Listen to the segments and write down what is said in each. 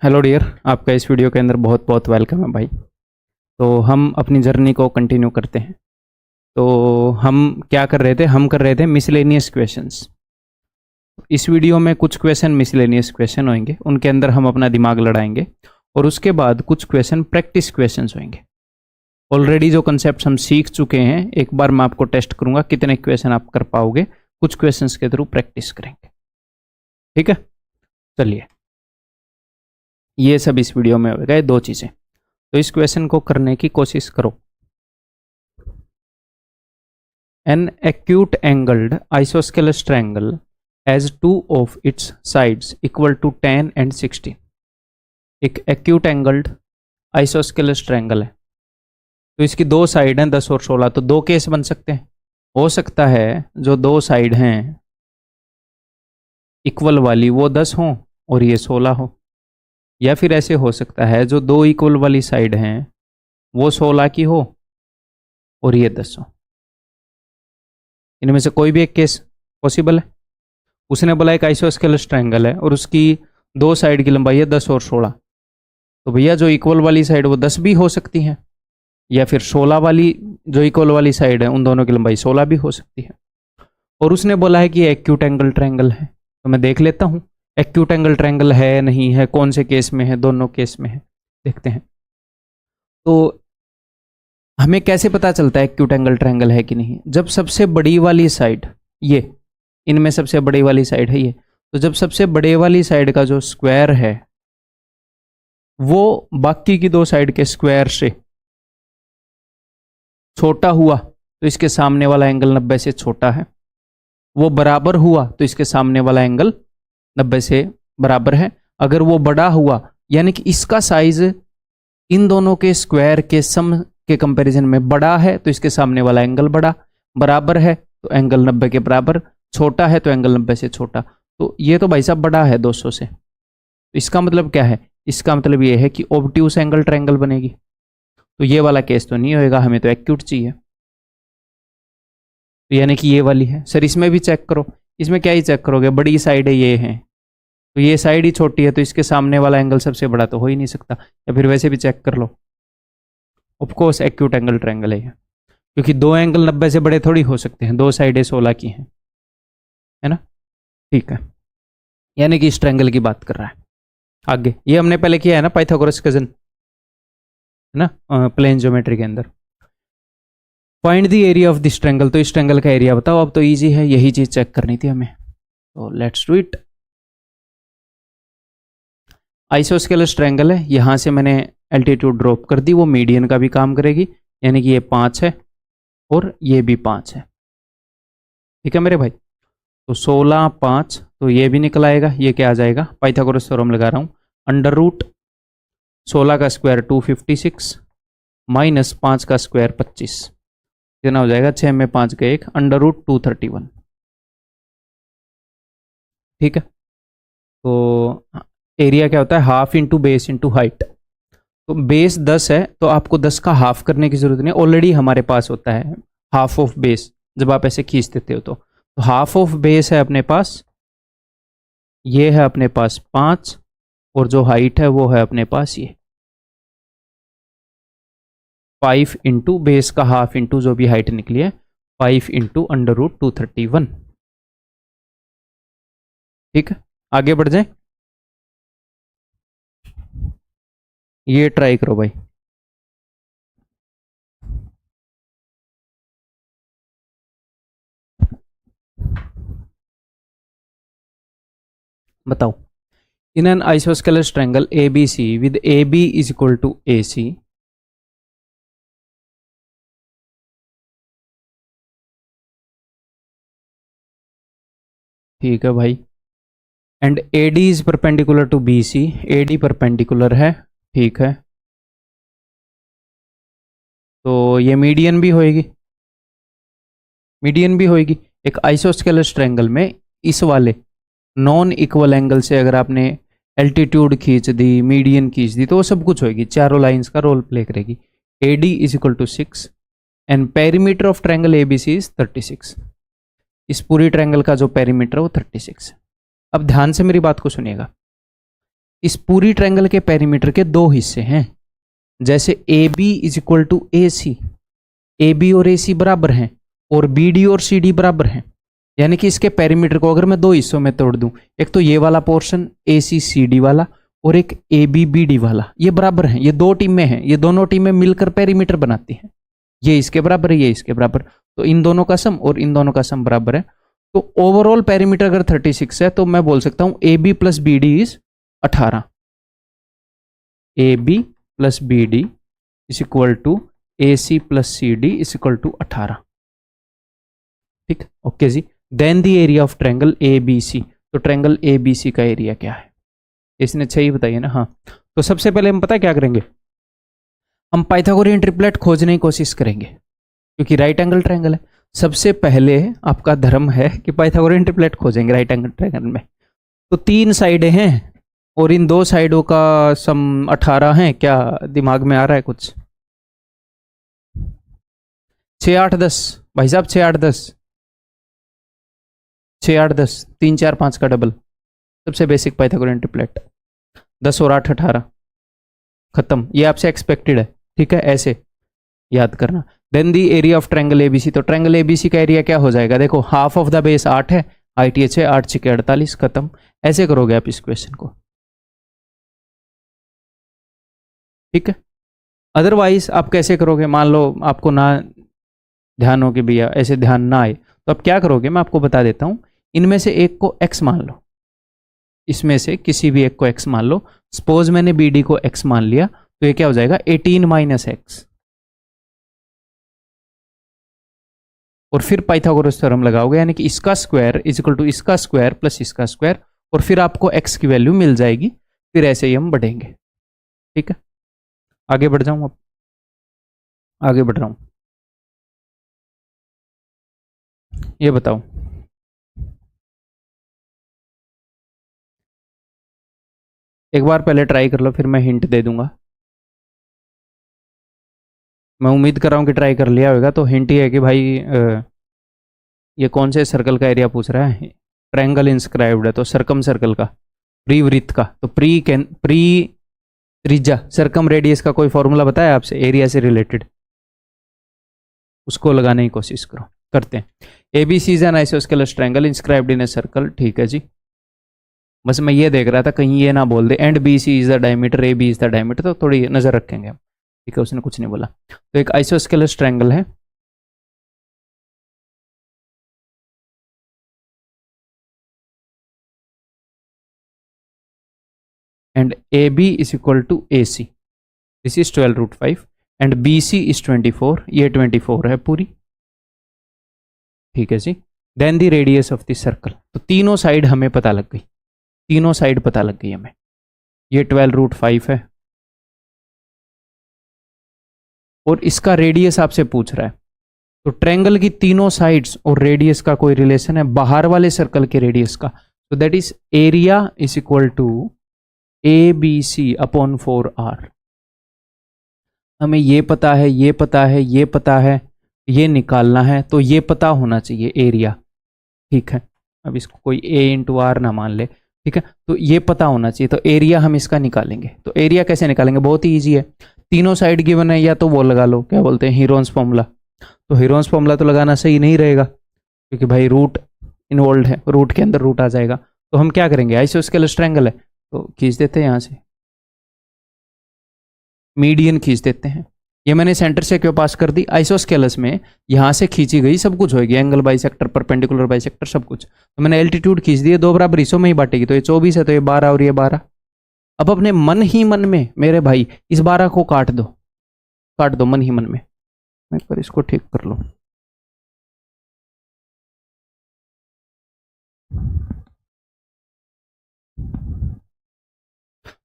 Hello dear, आपका इस video के अंदर बहुत बहुत वेलकम है भाई। तो हम अपनी जर्नी को कंटिन्यू करते हैं। तो हम क्या कर रहे थे? हम कर रहे थे मिसलेनियस क्वेश्चंस। इस वीडियो में कुछ क्वेश्चन मिसलेनियस क्वेश्चन होंगे, उनके अंदर हम अपना दिमाग लड़ाएंगे और उसके बाद कुछ क्वेश्चन प्रैक्टिस क्वेश्चंस होंगे। ऑलरेडी जो कंसेप्ट हम सीख चुके हैं, एक बार मैं आपको टेस्ट करूंगा कितने क्वेश्चन आप कर पाओगे। कुछ क्वेश्चंस के थ्रू प्रैक्टिस करेंगे, ठीक है? चलिए, ये सब इस वीडियो में हो गए दो चीज़ें। तो इस क्वेश्चन को करने की कोशिश करो। An acute angled isosceles triangle has two of its sides equal to 10 and 16। एक एक्यूट एंगल्ड आइसोस्केलस ट्रायंगल है, तो इसकी दो साइड हैं 10 और 16। तो दो केस बन सकते हैं। हो सकता है जो दो साइड हैं इक्वल वाली वो 10 हो और ये 16 हो, या फिर ऐसे हो सकता है जो दो इक्वल वाली साइड हैं वो 16 की हो और ये 10 हो। इनमें से कोई भी एक केस पॉसिबल है। उसने बोला एक आइसोस्केलस ट्रायंगल है और उसकी दो साइड की लंबाई है 10 और 16। तो भैया जो इक्वल वाली साइड वो 10 भी हो सकती है, या फिर 16 वाली जो इक्वल वाली साइड है उन दोनों की लंबाई 16 भी हो सकती है। और उसने बोला है कि एक्यूट एंगल ट्रायंगल है। तो मैं देख लेता हूँ एक्यूट एंगल ट्रायंगल है नहीं है, कौन से केस में है, दोनों केस में है, देखते हैं। तो हमें कैसे पता चलता है एक्यूट एंगल ट्रायंगल है कि नहीं? जब सबसे बड़ी वाली साइड ये, इनमें सबसे बड़ी वाली साइड है ये, तो जब सबसे बड़े वाली साइड का जो स्क्वायर है वो बाकी की दो साइड के स्क्वायर से छोटा हुआ तो इसके सामने वाला एंगल 90 से छोटा है। वो बराबर हुआ तो इसके सामने वाला एंगल 90 से बराबर है। अगर वो बड़ा हुआ यानी कि इसका साइज इन दोनों के स्क्वायर के सम के कंपैरिजन में बड़ा है तो इसके सामने वाला एंगल बड़ा, बराबर है तो एंगल 90 के बराबर, छोटा है तो एंगल 90 से छोटा। तो ये तो भाई साहब बड़ा है 200 से। तो इसका मतलब क्या है? इसका मतलब ये है कि ऑब्ट्यूस एंगल ट्रायंगल बनेगी। तो ये वाला केस तो नहीं होएगा, हमें तो एक्यूट चाहिए। तो यानी कि ये वाली है। सर इसमें भी चेक करो। इसमें क्या ही चेक करोगे? बड़ी साइड है ये है, तो ये साइड ही छोटी है तो इसके सामने वाला एंगल सबसे बड़ा तो हो ही नहीं सकता। या फिर वैसे भी चेक कर लो, ऑफकोर्स एक्यूट एंगल ट्रायंगल है, क्योंकि दो एंगल 90 से बड़े थोड़ी हो सकते हैं, दो साइडें 16 की हैं, है ना? ठीक है, यानी कि इस ट्रायंगल की बात कर रहा है। आगे ये हमने पहले किया है ना, पाइथागोरस कजन, है ना, प्लेन ज्योमेट्री के अंदर। Find the area of this triangle. तो इस ट्रायंगल का एरिया बताओ। अब तो इजी है, यही चीज चेक करनी थी हमें, तो let's do it. Isosceles triangle है, यहां से मैंने एल्टीट्यूड ड्रॉप कर दी, वो मीडियन का भी काम करेगी, यानी कि ये 5 है और ये भी 5 है। ठीक है मेरे भाई? तो 16 5, तो ये भी निकल आएगा। ये क्या आ जाएगा? पाइथागोरस थ्योरम लगा रहा हूं। अंडर रूट 16 का स्क्वायर 256 माइनस 5 का स्क्वायर 25, कितना हो जाएगा? 6 में 5 का 1, अंडर रूट 231। ठीक है, तो एरिया क्या होता है? Half into base into height. तो बेस 10 है तो आपको 10 का हाफ करने की जरूरत नहीं, ऑलरेडी हमारे पास होता है हाफ ऑफ बेस। जब आप ऐसे खींच देते हो तो हाफ ऑफ बेस है अपने पास, ये है अपने पास 5, और जो हाइट है वो है अपने पास ये 5 इंटू बेस का हाफ इंटू जो भी हाइट निकली है 5 इंटू अंडर रूट 231। ठीक है, आगे बढ़ जाए। ये ट्राई करो भाई। बताओ, in an isosceles triangle ABC with AB is equal to AC, ठीक है भाई, and AD is perpendicular to BC, AD perpendicular है, ठीक है, तो ये मीडियन भी होएगी, मीडियन भी होएगी। एक आइसोस्केलस ट्रायंगल में इस वाले नॉन इक्वल एंगल से अगर आपने एल्टीट्यूड खींच दी, मीडियन खींच दी, तो वो सब कुछ होएगी, चारों लाइंस का रोल प्ले करेगी। AD is equal to 6 and perimeter of triangle ABC is 36। इस पूरी ट्रायंगल का जो पेरीमीटर है वो 36 है। अब ध्यान से मेरी बात को सुनिएगा। इस पूरी ट्रायंगल के पेरीमीटर के दो हिस्से हैं, जैसे A B is equal to A C, A B और ए सी बराबर हैं और बी डी और सी डी बराबर हैं। यानी कि इसके पेरीमीटर को अगर मैं दो हिस्सों में तोड़ दूं, एक तो ये वाला पोर्शन ए सी सी डी वाला और एक ए बी बी डी वाला, ये बराबर हैं, ये दो टीमें हैं, ये दोनों टीमें मिलकर पेरीमीटर बनाती हैं। ये इसके बराबर है, ये इसके बराबर, तो इन दोनों का सम और इन दोनों का सम बराबर है। तो ओवरऑल पेरीमीटर अगर 36 है तो मैं बोल सकता हूं A B plus B D is 18। A B plus B D is equal to A C plus C D is equal to 18। ठीक, ओके जी। Then the area of triangle A B C, तो triangle A B सी का area क्या है? इसने अच्छा ही बताइए ना। हाँ, तो सबसे पहले हम पता क्या करेंगे, हम पाइथागोरियन ट्रिपलेट खोजने की कोशिश करेंगे, क्योंकि राइट एंगल ट्रायंगल है। सबसे पहले आपका धर्म है कि पाइथागोरियन ट्रिपलेट खोजेंगे राइट एंगल ट्रायंगल में। तो 3 साइडें हैं और इन 2 साइडों का सम 18 है। क्या दिमाग में आ रहा है कुछ? 6 8 10 भाई साहब, 6 8 10, 6 8 10, 3 4 5 का डबल, सबसे बेसिक पाइथागोरियन ट्रिपलेट। 10 और 8 18, खत्म। ये आपसे एक्सपेक्टेड है, ठीक है, ऐसे याद करना। Then the area of triangle ABC, तो ट्रायंगल एबीसी का एरिया क्या हो जाएगा? देखो, हाफ ऑफ द बेस 8 है, आईटीएच है, 8 6 48, खत्म। ऐसे करोगे आप इस क्वेश्चन को, ठीक है। अदरवाइज आप कैसे करोगे? मान लो आपको ना ध्यान हो कि भैया ऐसे ध्यान ना आए, तो आप क्या करोगे मैं आपको बता देता हूं। इनमें से एक को x मान लो, इसमें से किसी भी एक को x मान लो। सपोज मैंने बी डी को x मान लिया, तो ये क्या हो जाएगा? 18 माइनस एक्स, और फिर पाइथागोरस थ्योरम लगाओगे, यानी कि इसका स्क्वायर इज इक्वल टू इसका स्क्वायर प्लस इसका स्क्वायर, और फिर आपको x की वैल्यू मिल जाएगी। फिर ऐसे ही हम बढ़ेंगे, ठीक है। आगे बढ़ जाऊं, अब आगे बढ़ रहा हूं। ये बताओ, एक बार पहले ट्राई कर लो, फिर मैं हिंट दे दूंगा। मैं उम्मीद कर रहा हूं कि ट्राई कर लिया होगा। तो हिंट ये है कि भाई ये कौन से सर्कल का एरिया पूछ रहा है? ट्रायंगल इंस्क्राइब्ड है, तो सर्कम सर्कल का, प्रीवृत्त का, तो प्री त्रिज्या, सर्कम रेडियस का कोई फॉर्मूला बताया आपसे एरिया से रिलेटेड? उसको लगाने की कोशिश करो, करते हैं। ABC is an isosceles triangle inscribed in a circle, ठीक है जी। बस मैं ये देख रहा था कहीं ये ना बोल दे and B C is the diameter, A B is the diameter, तो थोड़ी नजर रखेंगे हम, ठीक है। उसने कुछ नहीं बोला। तो एक आइसोस्केलस ट्रायंगल है, and AB is equal to AC. This is 12 root 5 and BC is 24, ये 24 है पूरी, ठीक है जी। Then the radius of the circle, तो तीनों साइड हमें पता लग गई, तीनों साइड पता लग गई हमें। ये 12 रूट 5 है और इसका रेडियस आपसे पूछ रहा है। तो ट्रायंगल की तीनों साइड्स और रेडियस का कोई रिलेशन है बाहर वाले सर्कल के रेडियस का, तो that is area is equal to A B C upon 4R। हमें ये पता है, ये पता है, ये पता है, ये निकालना है, तो ये पता होना चाहिए एरिया, ठीक है। अब इसको कोई A इंटू आर ना मान ले, ठीक है। तो ये पता होना चाहिए, तो एरिया हम इसका निकालेंगे। तो एरिया कैसे निकालेंगे? बहुत ही ईजी है। तीनों साइड गिवन है, या तो वो लगा लो, क्या बोलते हैं, हीरोन्स फॉर्मूला। तो हीरोन्स फॉर्मूला तो लगाना सही नहीं रहेगा, क्योंकि भाई रूट इन्वॉल्व है, रूट के अंदर रूट आ जाएगा। तो हम क्या करेंगे? आइसोस्केलस ट्रायंगल है, तो खींच देते हैं यहाँ से, मीडियन खींच देते हैं। ये मैंने सेंटर से क्यों पास कर दी? आइसोस्केलस में यहाँ से खींची गई सब कुछ होगी, एंगल बाइसेक्टर, परपेंडिकुलर बाइसेक्टर, सब कुछ। तो मैंने एल्टीट्यूड खींच दिए, 2 बराबर हिस्सों में ही बांटेगी, तो ये 24 है, तो ये 12 और ये 12। अब अपने मन ही मन में मेरे भाई इस 12 को काट दो, काट दो मन ही मन में। एक बार इसको ठीक कर लो।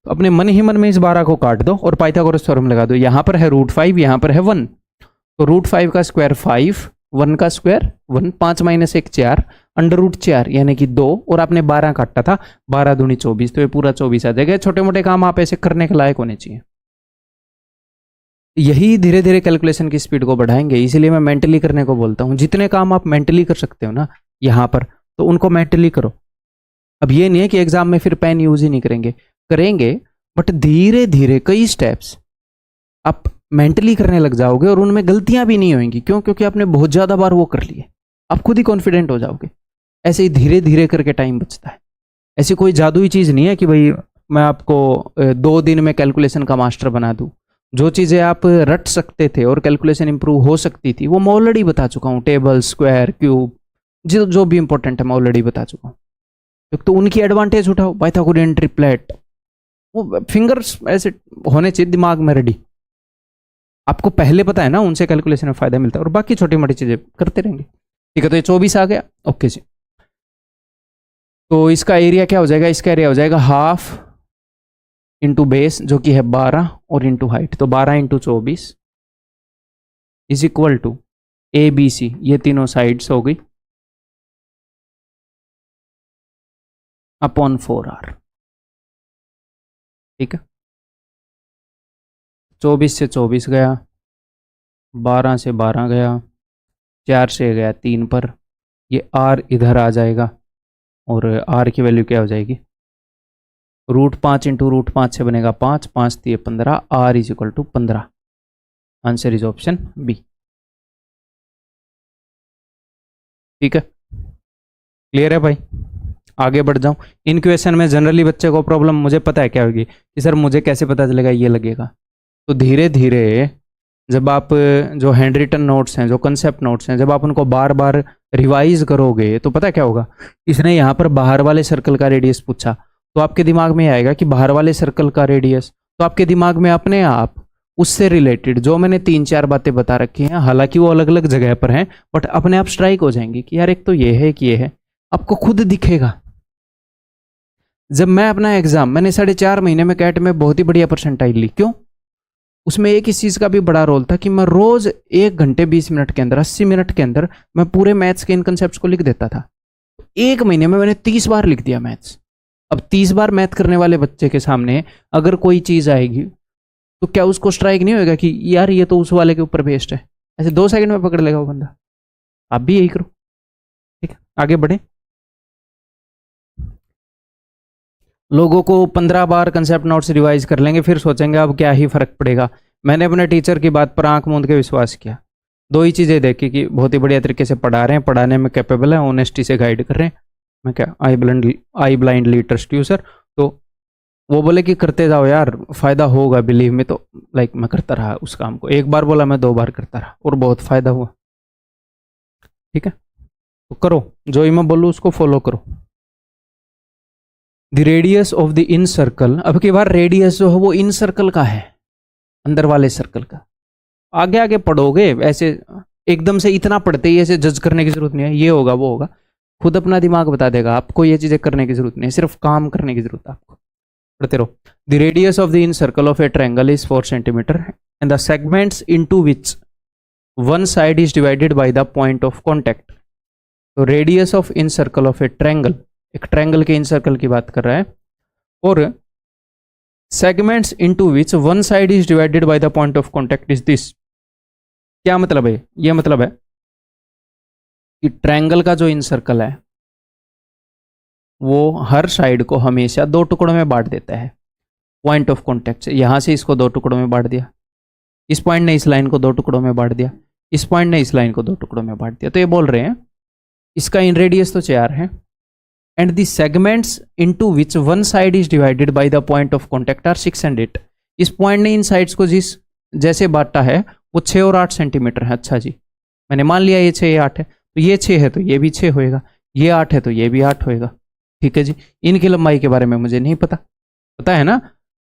तो अपने मन ही मन में इस 12 को काट दो और पाइथागोरस थ्योरम लगा दो। यहां पर है रूट 5, यहां पर है 1, तो रूट 5 का स्क्वायर 5, 1 का स्क्वायर 1, 5 माइनस 1 4, अंडर रूट 4 यानी कि 2, और आपने 12 काटा था, 12 दूनी 24, तो ये पूरा 24 आ जाएगा। छोटे मोटे काम आप ऐसे करने के लायक होने चाहिए। यही धीरे धीरे कैलकुलेशन की स्पीड को बढ़ाएंगे, इसीलिए मैं मेंटली करने को बोलता हूँ। जितने काम आप मेंटली कर सकते हो ना यहाँ पर, तो उनको मेंटली करो। अब ये नहीं है कि एग्जाम में फिर पेन यूज ही नहीं करेंगे, करेंगे, बट धीरे धीरे कई स्टेप्स आप मेंटली करने लग जाओगे और उनमें गलतियां भी नहीं होंगी। क्यों? क्योंकि आपने बहुत ज़्यादा बार वो कर लिए, आप खुद ही कॉन्फिडेंट हो जाओगे। ऐसे ही धीरे धीरे करके टाइम बचता है। ऐसी कोई जादुई चीज़ नहीं है कि भाई मैं आपको 2 दिन में कैलकुलेशन का मास्टर बना दूं। जो चीज़ें आप रट सकते थे और कैलकुलेशन इंप्रूव हो सकती थी वो मैं ऑलरेडी बता चुका हूँ। टेबल, स्क्वायर, क्यूब, जो भी इंपॉर्टेंट है मैं ऑलरेडी बता चुका हूँ। तो उनकी एडवांटेज उठाओ। पाइथागोरियन ट्रिपलेट, वो फिंगर्स ऐसे होने चाहिए दिमाग में रेडी। आपको पहले पता है ना, उनसे कैलकुलेशन में फायदा मिलता है, और बाकी छोटी मोटी चीजें करते रहेंगे। ठीक है, तो ये 24 आ गया। ओके जी, तो इसका एरिया क्या हो जाएगा? इसका एरिया हो जाएगा हाफ इंटू बेस जो कि है 12 और इंटू हाइट, तो 12 into 24 is equal to A B C, ये तीनों साइड्स हो गई, अपॉन 4r। ठीक है, 24 से 24 गया, 12 से 12 गया, 4 से गया 3 पर, ये r इधर आ जाएगा और r की वैल्यू क्या हो जाएगी? √5 इंटू √5 से बनेगा 5, 5 3 15, r is equal to 15। Answer is option B. ठीक है, क्लियर है भाई? आगे बढ़ जाऊं। इन क्वेश्चन में जनरली बच्चे को प्रॉब्लम मुझे पता है क्या होगी कि सर मुझे कैसे पता चलेगा ये लगेगा। तो धीरे धीरे जब आप जो हैंड रिटन नोट्स हैं, जो कंसेप्ट नोट्स हैं, जब आप उनको बार बार रिवाइज करोगे तो पता क्या होगा। इसने यहाँ पर बाहर वाले सर्कल का रेडियस पूछा, तो आपके दिमाग में आएगा कि बाहर वाले सर्कल का रेडियस, तो आपके दिमाग में अपने आप उससे रिलेटेड जो मैंने 3-4 बातें बता रखी हैं, हालांकि वो अलग अलग जगह पर हैं, बट अपने आप स्ट्राइक हो जाएंगी कि यार एक तो ये है कि ये है, आपको खुद दिखेगा। जब मैं अपना एग्जाम, मैंने 4.5 महीने में कैट में बहुत ही बढ़िया परसेंटाइल ली। क्यों? उसमें एक इस चीज का भी बड़ा रोल था कि मैं रोज 1 घंटे 20 मिनट के अंदर, 80 मिनट के अंदर मैं पूरे मैथ्स के इन कंसेप्ट को लिख देता था। 1 महीने में मैंने 30 बार लिख दिया मैथ्स। अब 30 बार मैथ करने वाले बच्चे के सामने अगर कोई चीज आएगी तो क्या उसको स्ट्राइक नहीं होगा कि यार ये तो उस वाले के ऊपर बेस्ड है? ऐसे 2 सेकंड में पकड़ लेगा वो बंदा। आप भी यही करो। ठीक है, आगे बढ़े। लोगों को 15 बार कंसेप्ट नोट्स रिवाइज कर लेंगे, फिर सोचेंगे अब क्या ही फर्क पड़ेगा। मैंने अपने टीचर की बात पर आंख मूंद के विश्वास किया। 2 ही चीज़ें देखी कि बहुत ही बढ़िया तरीके से पढ़ा रहे हैं, पढ़ाने में कैपेबल है, ऑनेस्टी से गाइड कर रहे हैं। मैं क्या आई ब्लाइंडली ट्रस्ट यू सर। तो वो बोले कि करते जाओ यार, फायदा होगा, बिलीव में। तो लाइक मैं करता रहा उस काम को। 1 बार बोला, मैं 2 बार करता रहा और बहुत फायदा हुआ। ठीक है, तो करो, जो ही मैं बोलूँ उसको फॉलो करो। The radius of the in circle, अब की बार रेडियस जो है वो इन सर्कल का है, अंदर वाले सर्कल का। आगे आगे पढ़ोगे, ऐसे एकदम से इतना पढ़ते ही ऐसे जज करने की जरूरत नहीं है, ये होगा वो होगा, खुद अपना दिमाग बता देगा आपको। ये चीजें करने की जरूरत नहीं है, सिर्फ काम करने की जरूरत है आपको। पढ़ते रहो। The radius of the incircle of a triangle is 4 centimetres and the segments into which one side is divided by the point of contact. तो radius of incircle of a triangle, एक triangle के incircle की बात कर रहा है, और segments into which one side is divided by the point of contact is this. क्या मतलब है? ये मतलब है कि ट्रायंगल का जो इन सर्कल है वो हर साइड को हमेशा 2 टुकड़ों में बांट देता है पॉइंट ऑफ कॉन्टैक्ट से। यहां से इसको 2 टुकड़ों में बांट दिया, इस पॉइंट ने इस लाइन को 2 टुकड़ों में बांट दिया, इस पॉइंट ने इस लाइन को 2 टुकड़ों में बांट दिया। तो ये बोल रहे हैं इसका इन रेडियस तो 4 है, and the segments into which one side is divided by the point of contact are 6 and 8। इस पॉइंट ने इन साइड्स को जिस जैसे बांटा है वो 6 और 8 सेंटीमीटर है। अच्छा जी, मैंने मान लिया ये 6 ये 8 है, तो ये 6 है तो ये भी 6 होएगा, ये 8 है तो ये भी 8 होएगा। ठीक है जी, इनकी लंबाई के बारे में मुझे नहीं पता, पता है ना,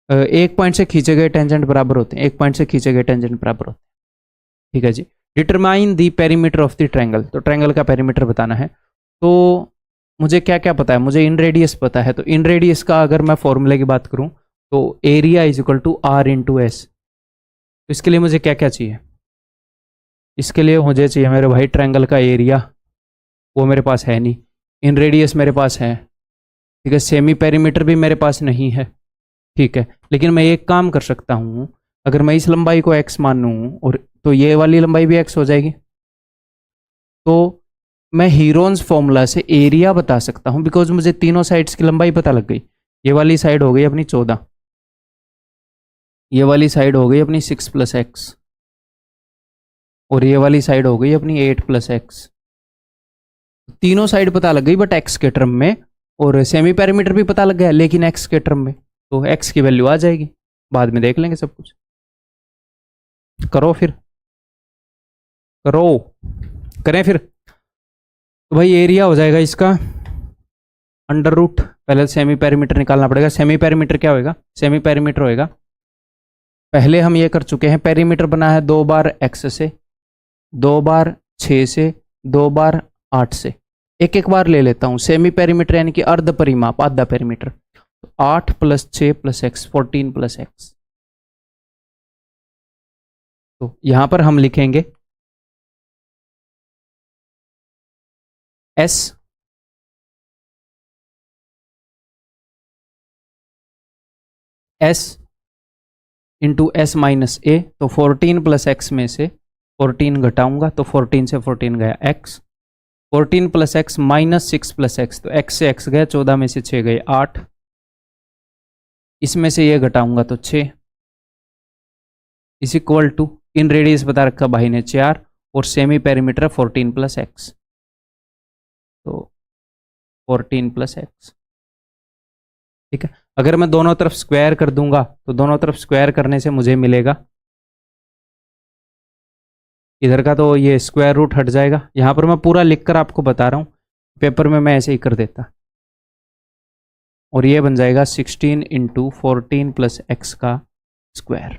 एक पॉइंट से खींचे गए टेंजेंट बराबर होते हैं, एक पॉइंट से खींचे गए टेंजेंट बराबर होते हैं। ठीक है जी, determine the perimeter of the triangle, तो ट्रायंगल का पेरीमीटर बताना है। तो मुझे क्या क्या पता है? मुझे इन रेडियस पता है, तो इन रेडियस का अगर मैं फॉर्मूले की बात करूं तो area is equal to R into S. तो इसके लिए मुझे क्या क्या चाहिए? इसके लिए मुझे चाहिए मेरे भाई ट्रायंगल का एरिया, वो मेरे पास है नहीं। इन रेडियस मेरे पास है, ठीक है, सेमी पेरीमीटर भी मेरे पास नहीं है, ठीक है, लेकिन मैं एक काम कर सकता हूँ, अगर मैं इस लंबाई को x मानूँ और तो ये वाली लंबाई भी x हो जाएगी, तो मैं हीरोन्स फॉर्मूला से एरिया बता सकता हूँ, बिकॉज मुझे तीनों साइड्स की लंबाई पता लग गई। ये वाली साइड हो गई अपनी 14, ये वाली साइड हो गई अपनी 6 + x, और ये वाली साइड हो गई अपनी 8 + x। तीनों साइड पता लग गई बट x के टर्म में, और सेमी पैरामीटर भी पता लग गया लेकिन x के टर्म में, तो x की वैल्यू आ जाएगी, बाद में देख लेंगे सब कुछ। करो फिर, करो, करें फिर। तो भाई एरिया हो जाएगा इसका √, पहले सेमी पैरामीटर निकालना पड़ेगा। सेमी पैरामीटर क्या होएगा? सेमी पैरामीटर होएगा, पहले हम ये कर चुके हैं, पैरामीटर बना है 2 बार x से, 2 बार 6 से, 2 बार 8 से। एक एक बार ले लेता हूं। सेमी पैरामीटर यानी कि अर्ध परिमाप, आधा पैरामीटर, 8 + 6 + x, 14 + x। तो यहां पर हम लिखेंगे s into s minus a, तो 14 + x में से 14 घटाऊंगा तो 14 से 14 गया x, 14 + x माइनस 6 + x, तो x से x गया, 14 में से 6 गए 8, इसमें से ये घटाऊंगा तो 6, is equal to, in radius बता रखा भाई ने 4, और सेमी पैरामीटर 14 + x, तो 14 + x। ठीक है, अगर मैं दोनों तरफ स्क्वायर कर दूंगा तो दोनों तरफ स्क्वायर करने से मुझे मिलेगा, इधर का तो ये स्क्वायर रूट हट जाएगा। यहां पर मैं पूरा लिखकर आपको बता रहा हूं, पेपर में मैं ऐसे ही कर देता, और ये बन जाएगा 16 × 14 + x का स्क्वायर।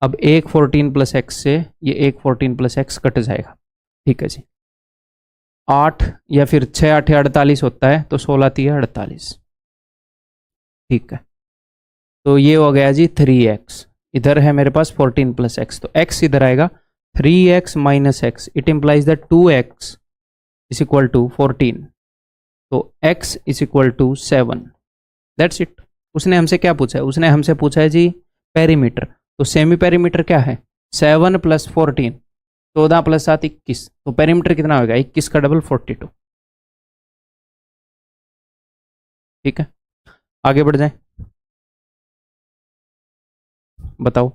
अब एक 14 + x से ये एक 14 + x कट जाएगा। ठीक है जी, 8 या फिर 6 8 48 होता है, तो 16 3 48। ठीक है, तो ये हो गया जी 3x, इधर है मेरे पास 14 + x, तो x इधर आएगा 3x - x, it implies that 2x is equal to 14, तो x is equal to 7। That's it. उसने हमसे क्या पूछा है? उसने हमसे पूछा है जी पेरीमीटर, तो सेमी पेरीमीटर क्या है? 7 + 14, 14 + 7 21, तो पेरीमीटर कितना होगा? 21 का डबल 42। ठीक है, आगे बढ़ जाए, बताओ।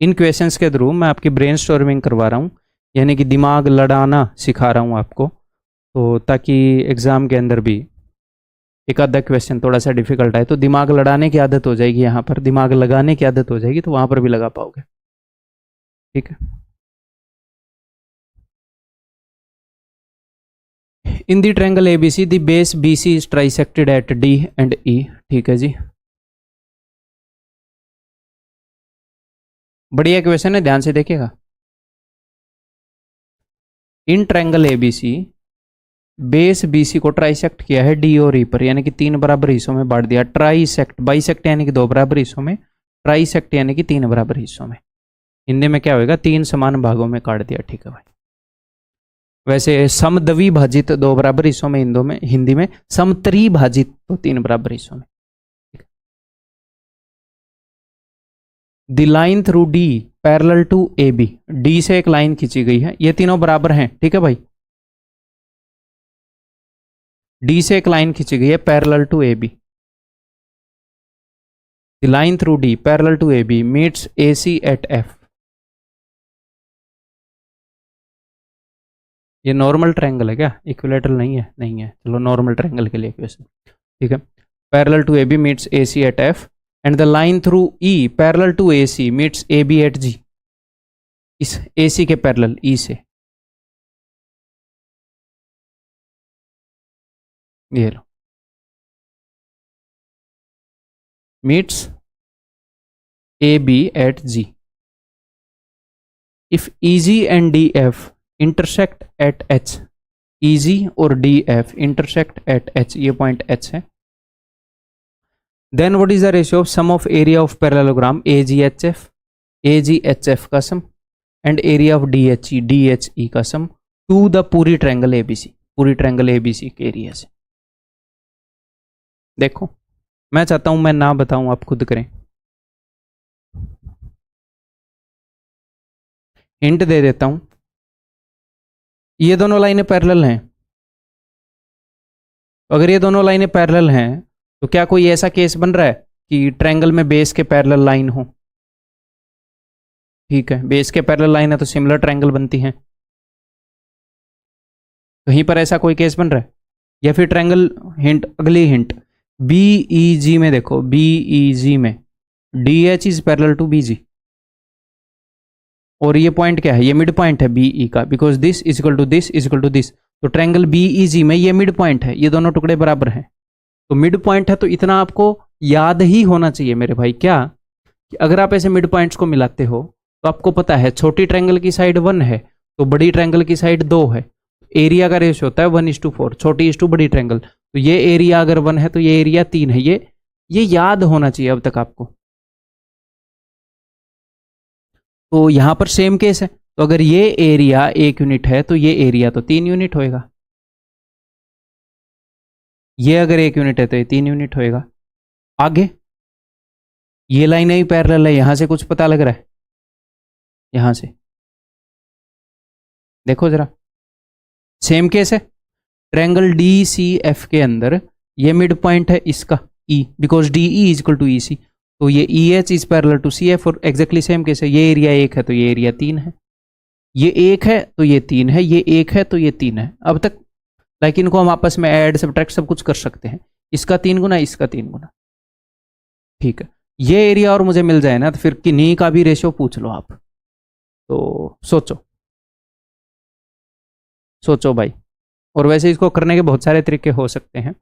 इन क्वेश्चंस के थ्रू मैं आपकी ब्रेन स्टॉर्मिंग करवा रहा हूँ, यानी कि दिमाग लड़ाना सिखा रहा हूँ आपको, तो ताकि एग्जाम के अंदर भी एक आधा क्वेश्चन थोड़ा सा डिफिकल्ट आए तो दिमाग लड़ाने की आदत हो जाएगी, यहाँ पर दिमाग लगाने की आदत हो जाएगी, तो वहां पर भी लगा पाओगे। ठीक है, in the triangle ABC the base BC is trisected at D and E. ठीक है जी, बढ़िया क्वेश्चन है, ध्यान से देखिएगा। In triangle ABC base BC को ट्राइसेक्ट किया है डी और ई पर, यानी कि 3 बराबर हिस्सों में बांट दिया। ट्राइसेक्ट, बाइसेक्ट यानी कि 2 बराबर हिस्सों में, ट्राइसेक्ट यानी कि 3 बराबर हिस्सों में। हिंदी में क्या होगा? 3 समान भागों में काट दिया। ठीक है भाई, वैसे समद्वि भाजित 2 बराबर हिस्सों में, हिंदी में समत्री भाजित तो 3 बराबर हिस्सों में। The line through D parallel to A B, D से एक लाइन खींची गई है, ये तीनों बराबर हैं। ठीक है भाई, डी से एक लाइन खींची गई है parallel to A B. The line through D parallel to A B meets A C at F. ये नॉर्मल ट्रायंगल है क्या? इक्विलेटरल नहीं है? नहीं है, चलो नॉर्मल ट्रायंगल के लिए क्वेश्चन। ठीक है, parallel to A B meets A C at F and the line through E parallel to A C meets A B at G. इस ए सी के पैरेलल ई से, ये लो, meets A B at G. If E G and D F intersect at H, E G और D F intersect at H, ये point H है, then what is the ratio of sum of area of parallelogram A G H F का sum and area of D H E का sum to the पूरी triangle ABC, पूरी triangle ABC के area से। देखो, मैं चाहता हूं मैं ना बताऊं, आप खुद करें। हिंट दे देता हूं, ये दोनों लाइनें पैरेलल हैं, अगर ये दोनों लाइनें पैरेलल हैं तो क्या कोई ऐसा केस बन रहा है कि ट्रायंगल में बेस के पैरेलल लाइन हो? ठीक है, बेस के पैरेलल लाइन है तो सिमिलर ट्रायंगल बनती हैं। कहीं पर ऐसा कोई केस बन रहा है? या फिर ट्रायंगल, हिंट, अगली हिंट, बी ई जी में देखो, बी ई जी में D H is parallel to B G, और ये पॉइंट क्या है? ये मिड पॉइंट है बी ई का, because this is equal to this is equal to this. तो ट्रायंगल बी ई जी में ये मिड पॉइंट है, ये दोनों टुकड़े बराबर हैं, तो मिड पॉइंट है, तो इतना आपको याद ही होना चाहिए मेरे भाई, क्या कि अगर आप ऐसे मिड पॉइंट्स को मिलाते हो तो आपको पता है छोटी ट्रायंगल की साइड 1 है तो बड़ी ट्रायंगल की साइड 2 है, एरिया का रेशियो होता है 1:4, छोटी इज टू बड़ी ट्रायंगल, तो ये एरिया अगर 1 है तो ये एरिया 3 है। ये याद होना चाहिए अब तक आपको। तो यहां पर सेम केस है, तो अगर ये एरिया 1 यूनिट है तो ये एरिया तो 3 यूनिट होएगा, ये अगर 1 यूनिट है तो ये 3 यूनिट होएगा। आगे ये लाइन ही पैरेलल है, यहां से कुछ पता लग रहा है? यहां से देखो जरा, सेम केस है। ट्रायंगल डी सी एफ के अंदर ये मिड पॉइंट है इसका E, because D E is equal to E C, तो ये E H is parallel to C F, और एग्जैक्टली सेम केस है। ये एरिया 1 है तो ये एरिया 3 है, ये 1 है तो ये 3 है, ये 1 है तो ये 3 है। अब तक लाइक इनको हम आपस में ऐड सब्ट्रैक्ट सब कुछ कर सकते हैं, इसका 3 गुना, इसका 3 गुना, ठीक है। ये एरिया और मुझे मिल जाए ना तो फिर किन्हीं का भी रेशियो पूछ लो आप, तो सोचो सोचो भाई। और वैसे इसको करने के बहुत सारे तरीके हो सकते हैं।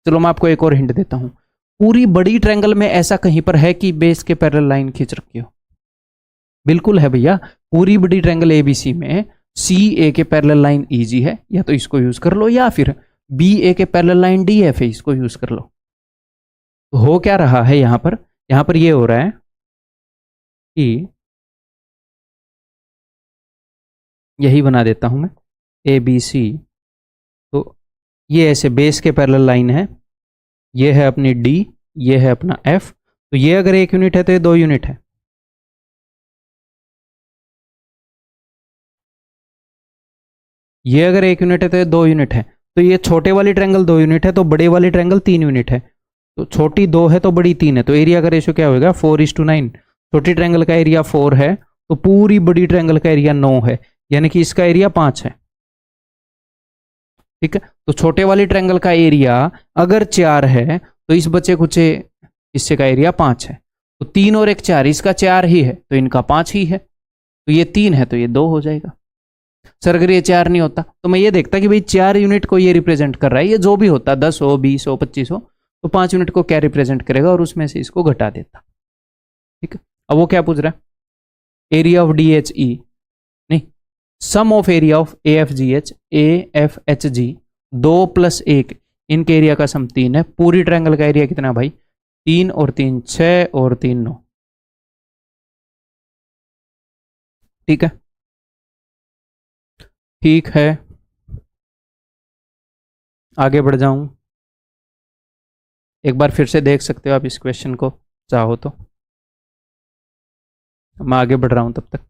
चलो मैं आपको एक और हिंट देता हूं, पूरी बड़ी ट्रायंगल में ऐसा कहीं पर है कि बेस के पैरेलल लाइन खींच रखी हो? बिल्कुल है भैया, पूरी बड़ी ट्रायंगल एबीसी में सी ए के पैरेलल लाइन ईजी है, या तो इसको यूज कर लो, या फिर बी ए के पैरेलल लाइन डी एफ है, इसको यूज कर लो। तो हो क्या रहा है यहां पर? यहां पर ये हो रहा है कि यही बना देता हूं मैं, ए बी सी, तो ये ऐसे बेस के पैरेलल लाइन है, ये है अपनी डी, ये है अपना एफ, तो ये अगर 1 यूनिट है तो ये 2 यूनिट है, ये अगर 1 यूनिट है तो ये 2 यूनिट है। तो ये छोटे वाली ट्रायंगल 2 यूनिट है तो बड़े वाली ट्रायंगल 3 यूनिट है, तो छोटी 2 है तो बड़ी 3 है, तो एरिया का रेशियो क्या होगा? 4:9। छोटी ट्रायंगल का एरिया 4 है तो पूरी बड़ी ट्रायंगल का एरिया 9 है, यानी कि इसका एरिया 5 है, ठीक है। तो छोटे वाली ट्रायंगल का एरिया अगर 4 है तो इस बचे कुचे हिस्से का एरिया 5 है, तो 3 और 1 4, इसका 4 ही है तो इनका 5 ही है, तो ये 3 है तो ये 2 हो जाएगा। सर अगर ये 4 नहीं होता तो मैं ये देखता कि भाई 4 यूनिट को ये रिप्रेजेंट कर रहा है, ये जो भी होता 10 हो 20 हो 25 हो, तो 5 यूनिट को क्या रिप्रेजेंट करेगा, और उसमें से इसको घटा देता, ठीक है। अब वो क्या पूछ रहा है? Area of D H E, नहीं, sum of area of A F G H, A F H G, 2 + 1, इनके एरिया का सम 3 है। पूरी ट्रायंगल का एरिया कितना भाई? 3 और 3 6 और 3 9, ठीक है, ठीक है। आगे बढ़ जाऊं, एक बार फिर से देख सकते हो आप इस क्वेश्चन को चाहो तो, मैं आगे बढ़ रहा हूं तब तक।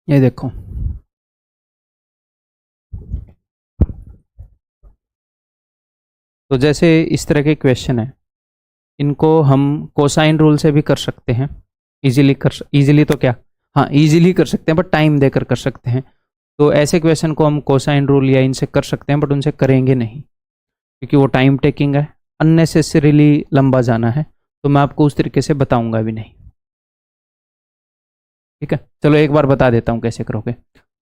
ये देखो, तो जैसे इस तरह के क्वेश्चन है, इनको हम कोसाइन रूल से भी कर सकते हैं, इजीली तो क्या, हाँ इजीली कर सकते हैं, बट टाइम देकर कर सकते हैं। तो ऐसे क्वेश्चन को हम कोसाइन रूल या इनसे कर सकते हैं, बट उनसे करेंगे नहीं क्योंकि वो टाइम टेकिंग है, अननेसेसरीली लंबा जाना है, तो मैं आपको उस तरीके से बताऊंगा भी नहीं, ठीक है। चलो एक बार बता देता हूँ कैसे करोगे।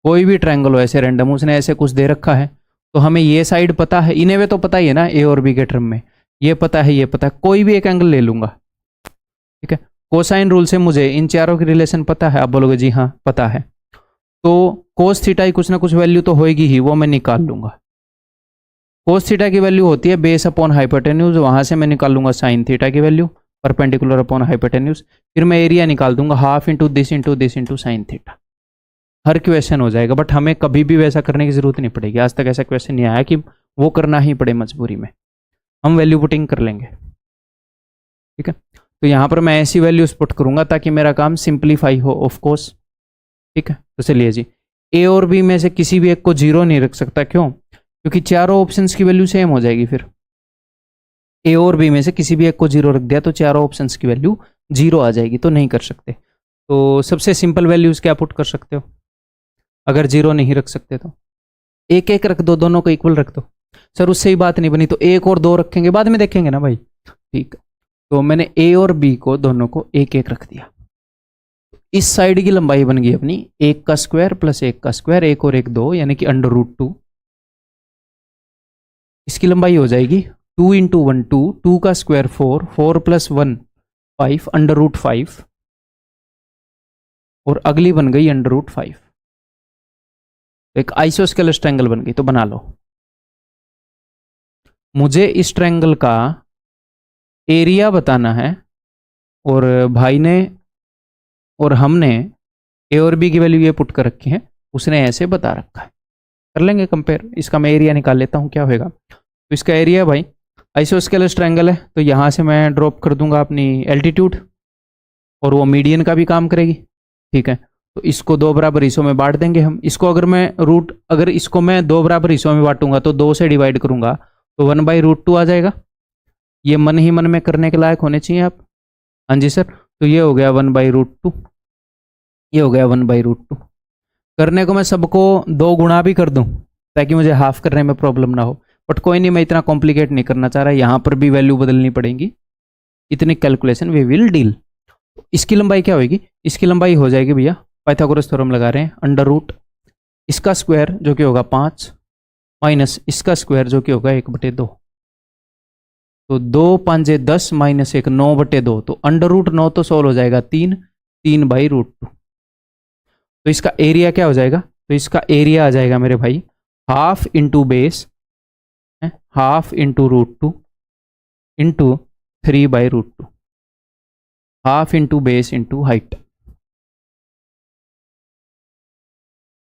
कोई भी ट्रायंगल हो ऐसे रैंडम, उसने ऐसे कुछ दे रखा है, तो हमें ये साइड पता है, इन्हें वे तो पता ही है ना, ए और बी के टर्म में, ये पता है ये पता है, कोई भी एक एंगल ले लूंगा, ठीक है। कोसाइन रूल से मुझे इन चारों की रिलेशन पता है, आप बोलोगे जी हाँ पता है, तो कोस थीटा की कुछ ना कुछ वैल्यू तो होएगी ही, वो मैं निकाल लूंगा। कोस थीटा की वैल्यू होती है बेस अपॉन हाइपोटेन्यूज, वहां से मैं निकाल लूंगा साइन थीटा की वैल्यू परपेंडिकुलर अपॉन हाइपोटेन्यूज, फिर मैं एरिया निकाल दूंगा half into this into sine theta. Her question हो जाएगा, बट हमें कभी भी वैसा करने की जरूरत नहीं पड़ेगी, आज तक ऐसा क्वेश्चन नहीं आया कि वो करना ही पड़े मजबूरी में, हम वैल्यू पुटिंग कर लेंगे, ठीक है। तो यहाँ पर मैं ऐसी वैल्यूज पुट करूंगा ताकि मेरा काम सिंप्लीफाई हो, ऑफ कोर्स, ठीक है। तो चलिए जी, ए और बी में से किसी भी एक को जीरो नहीं रख सकता, क्यों? क्योंकि चारों ऑप्शंस की वैल्यू सेम हो जाएगी। फिर ए और बी में से किसी भी एक को जीरो रख दिया तो चारों ऑप्शंस की वैल्यू जीरो आ जाएगी, तो नहीं कर सकते। तो सबसे सिंपल वैल्यूज क्या पुट कर सकते हो अगर जीरो नहीं रख सकते? तो एक एक रख दो, दोनों को इक्वल रख दो। सर उससे ही बात नहीं बनी, तो एक और दो रखेंगे, बाद में देखेंगे ना भाई। ठीक, तो मैंने ए और बी को दोनों को एक एक रख दिया। इस साइड की लंबाई बन गई अपनी एक का स्क्वायर प्लस एक का स्क्वायर, एक और एक दो, यानी कि अंडर रूट 2। इसकी लंबाई हो जाएगी 2 इंटू 1 2, 2 का स्क्वायर 4, 4 प्लस 1 5, अंडर रूट 5, और अगली बन गई अंडर रूट 5। एक आइसोस्केलस ट्रायंगल बन गई। तो बना लो, मुझे इस ट्रायंगल का एरिया बताना है, और भाई ने और हमने ए और बी की वैल्यू ये पुट कर रखी है, उसने ऐसे बता रखा है। कर लेंगे कंपेयर। इसका मैं एरिया निकाल लेता हूँ क्या होएगा। तो इसका एरिया भाई आइसोस्केलस ट्रायंगल है, तो यहाँ से मैं ड्रॉप कर दूंगा अपनी एल्टीट्यूड, और वो मीडियन का भी काम करेगी। ठीक है, तो इसको दो बराबर हिस्सों में बांट देंगे हम। इसको अगर इसको मैं दो बराबर हिस्सों में बांटूंगा तो 2 से डिवाइड करूंगा तो 1/√2 आ जाएगा। ये मन ही मन में करने के लायक होने चाहिए आप। हाँ जी सर, तो ये हो गया 1/√2, ये हो गया 1/√2। करने को मैं सबको 2 गुणा भी कर दूं ताकि मुझे हाफ करने में प्रॉब्लम ना हो, बट कोई नहीं, मैं इतना कॉम्प्लिकेट नहीं करना चाह रहा। यहाँ पर भी वैल्यू बदलनी पड़ेगी, इतनी कैलकुलेशन वी विल डील। इसकी लंबाई क्या होगी? इसकी लंबाई हो जाएगी भैया, पाइथागोरस थ्योरम लगा रहे हैं, अंडर रूट इसका स्क्वायर जो कि होगा 5 माइनस इसका स्क्वायर जो कि होगा 1/2। तो 2 5 10 माइनस 1 9/2, तो अंडर रूट 9 तो सोल्व हो जाएगा 3/√2। तो इसका एरिया क्या हो जाएगा? तो इसका एरिया आ जाएगा मेरे भाई half into base, half into √2 into 3/√2, half into base into height.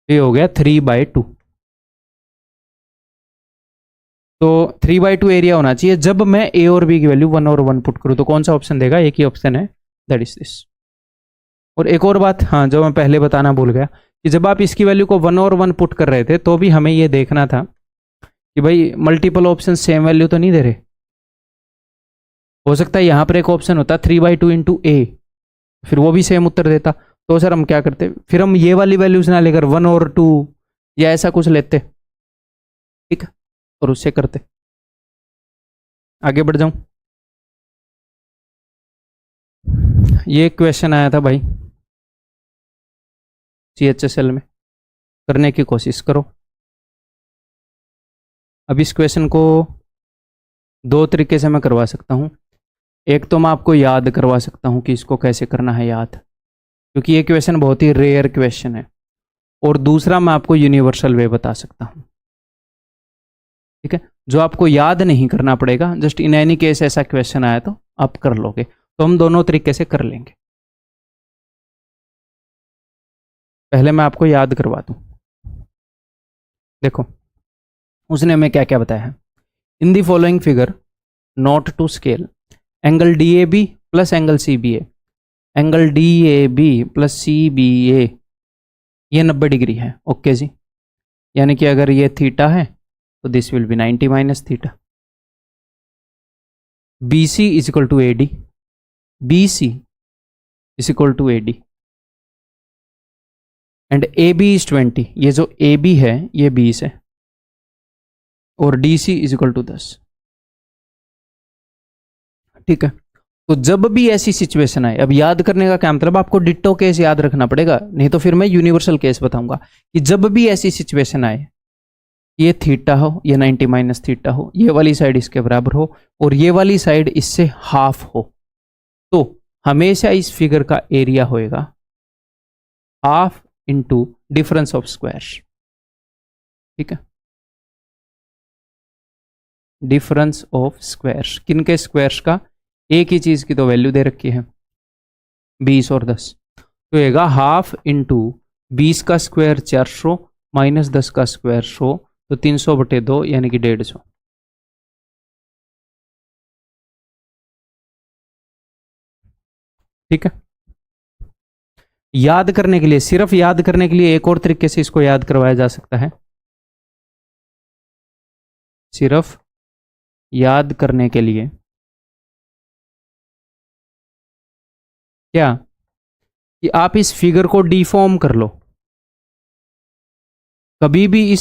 ये हो गया 3/2। तो 3/2 एरिया होना चाहिए जब मैं ए और बी की वैल्यू 1 और 1 पुट करूं। तो कौन सा ऑप्शन देगा? एक ही ऑप्शन है, दैट इज दिस। और एक और बात, हाँ, जो मैं पहले बताना भूल गया, कि जब आप इसकी वैल्यू को 1 और 1 पुट कर रहे थे तो भी हमें ये देखना था कि भाई मल्टीपल ऑप्शन सेम वैल्यू तो नहीं दे रहे। हो सकता है यहां पर एक ऑप्शन होता 3/2 इंटू ए, फिर वो भी सेम उत्तर देता। तो सर हम क्या करते? फिर हम ये वाली वैल्यूज ना लेकर 1 और 2 या ऐसा कुछ लेते, ठीक, और उससे करते। आगे बढ़ जाऊं, ये क्वेश्चन आया था भाई CHSL में, करने की कोशिश करो। अब इस क्वेश्चन को 2 तरीके से मैं करवा सकता हूँ। एक तो मैं आपको याद करवा सकता हूँ कि इसको कैसे करना है याद, क्योंकि ये क्वेश्चन बहुत ही रेयर क्वेश्चन है। और दूसरा मैं आपको यूनिवर्सल वे बता सकता हूँ, ठीक है, जो आपको याद नहीं करना पड़ेगा। जस्ट इन एनी केस ऐसा क्वेश्चन आया तो आप कर लोगे। तो हम दोनों तरीके से कर लेंगे। पहले मैं आपको याद करवा दूं। देखो उसने हमें क्या क्या बताया है। In the following figure not to scale angle DAB प्लस angle CBA, angle DAB plus CBA ये 90 डिग्री है। ओके जी, यानी कि अगर ये थीटा है तो this will be 90 minus theta. BC is equal to AD, BC is equal to AD and AB is 20। ये जो AB है ये 20 है, और DC इज इक्वल टू 10। ठीक है, तो जब भी ऐसी सिचुएशन आए, अब याद करने का क्या मतलब, आपको डिट्टो केस याद रखना पड़ेगा, नहीं तो फिर मैं यूनिवर्सल केस बताऊंगा। कि जब भी ऐसी सिचुएशन आए, ये थीटा हो, ये 90 माइनस थीटा हो, ये वाली साइड इसके बराबर हो, और ये वाली साइड इससे हाफ हो, तो हमेशा इस फिगर का एरिया होएगा half into difference of squares. ठीक है, डिफरेंस ऑफ स्क्वायर्स, किन के स्क्वायर्स का? एक ही चीज की तो वैल्यू दे रखी है 20 और 10, तो होगा हाफ इंटू 20 का स्क्वायर 400 माइनस 10 का स्क्वायर 100, तो 300/2 यानी कि 150। ठीक है, याद करने के लिए, सिर्फ याद करने के लिए एक और तरीके से इसको याद करवाया जा सकता है। सिर्फ याद करने के लिए क्या, कि आप इस फिगर को डिफॉर्म कर लो। कभी भी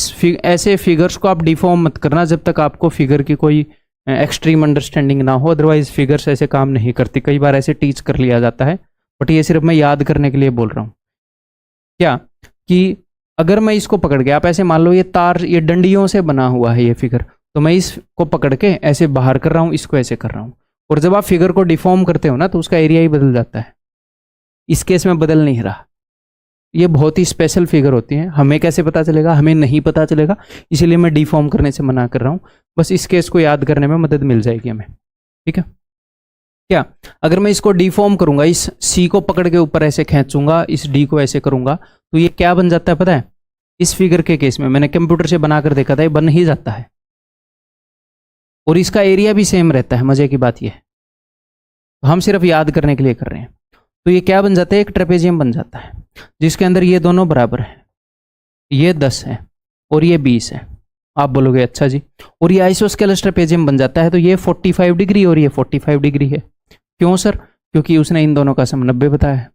ऐसे फिगर्स को आप डिफॉर्म मत करना जब तक आपको फिगर की कोई एक्सट्रीम अंडरस्टैंडिंग ना हो, अदरवाइज फिगर्स ऐसे काम नहीं करती। कई बार ऐसे टीच कर लिया जाता है, बट ये सिर्फ मैं याद करने के लिए बोल रहा हूँ। क्या कि अगर मैं इसको पकड़ के, आप ऐसे मान लो ये तार, ये डंडियों से बना हुआ है ये फिगर, तो मैं इसको पकड़ के ऐसे बाहर कर रहा हूँ, इसको ऐसे कर रहा हूँ, और जब आप फिगर को डिफॉर्म करते हो ना तो उसका एरिया ही बदल जाता है। इस केस में बदल नहीं रहा। ये बहुत ही स्पेशल फिगर होती हैं, हमें कैसे पता चलेगा, हमें नहीं पता चलेगा, इसीलिए मैं डिफॉर्म करने से मना कर रहा हूँ। बस इस केस को याद करने में मदद मिल जाएगी हमें, ठीक है। क्या अगर मैं इसको डिफॉर्म करूंगा, इस सी को पकड़ के ऊपर ऐसे खींचूंगा, इस डी को ऐसे करूंगा, तो ये क्या बन जाता है पता है? इस फिगर के केस में मैंने कंप्यूटर से बनाकर देखा था, ये बन ही जाता है, और इसका एरिया भी सेम रहता है। मजे की बात यह है, तो हम सिर्फ याद करने के लिए कर रहे हैं। तो ये क्या बन जाता है? एक ट्रेपेजियम बन जाता है, जिसके अंदर ये दोनों बराबर है, ये 10 है और ये 20 है। आप बोलोगे अच्छा जी, और ये आइसोस्केलस ट्रेपेजियम बन जाता है, तो ये 45 डिग्री और ये 45 डिग्री है। क्यों सर? क्योंकि उसने इन दोनों का सम 90 बताया है।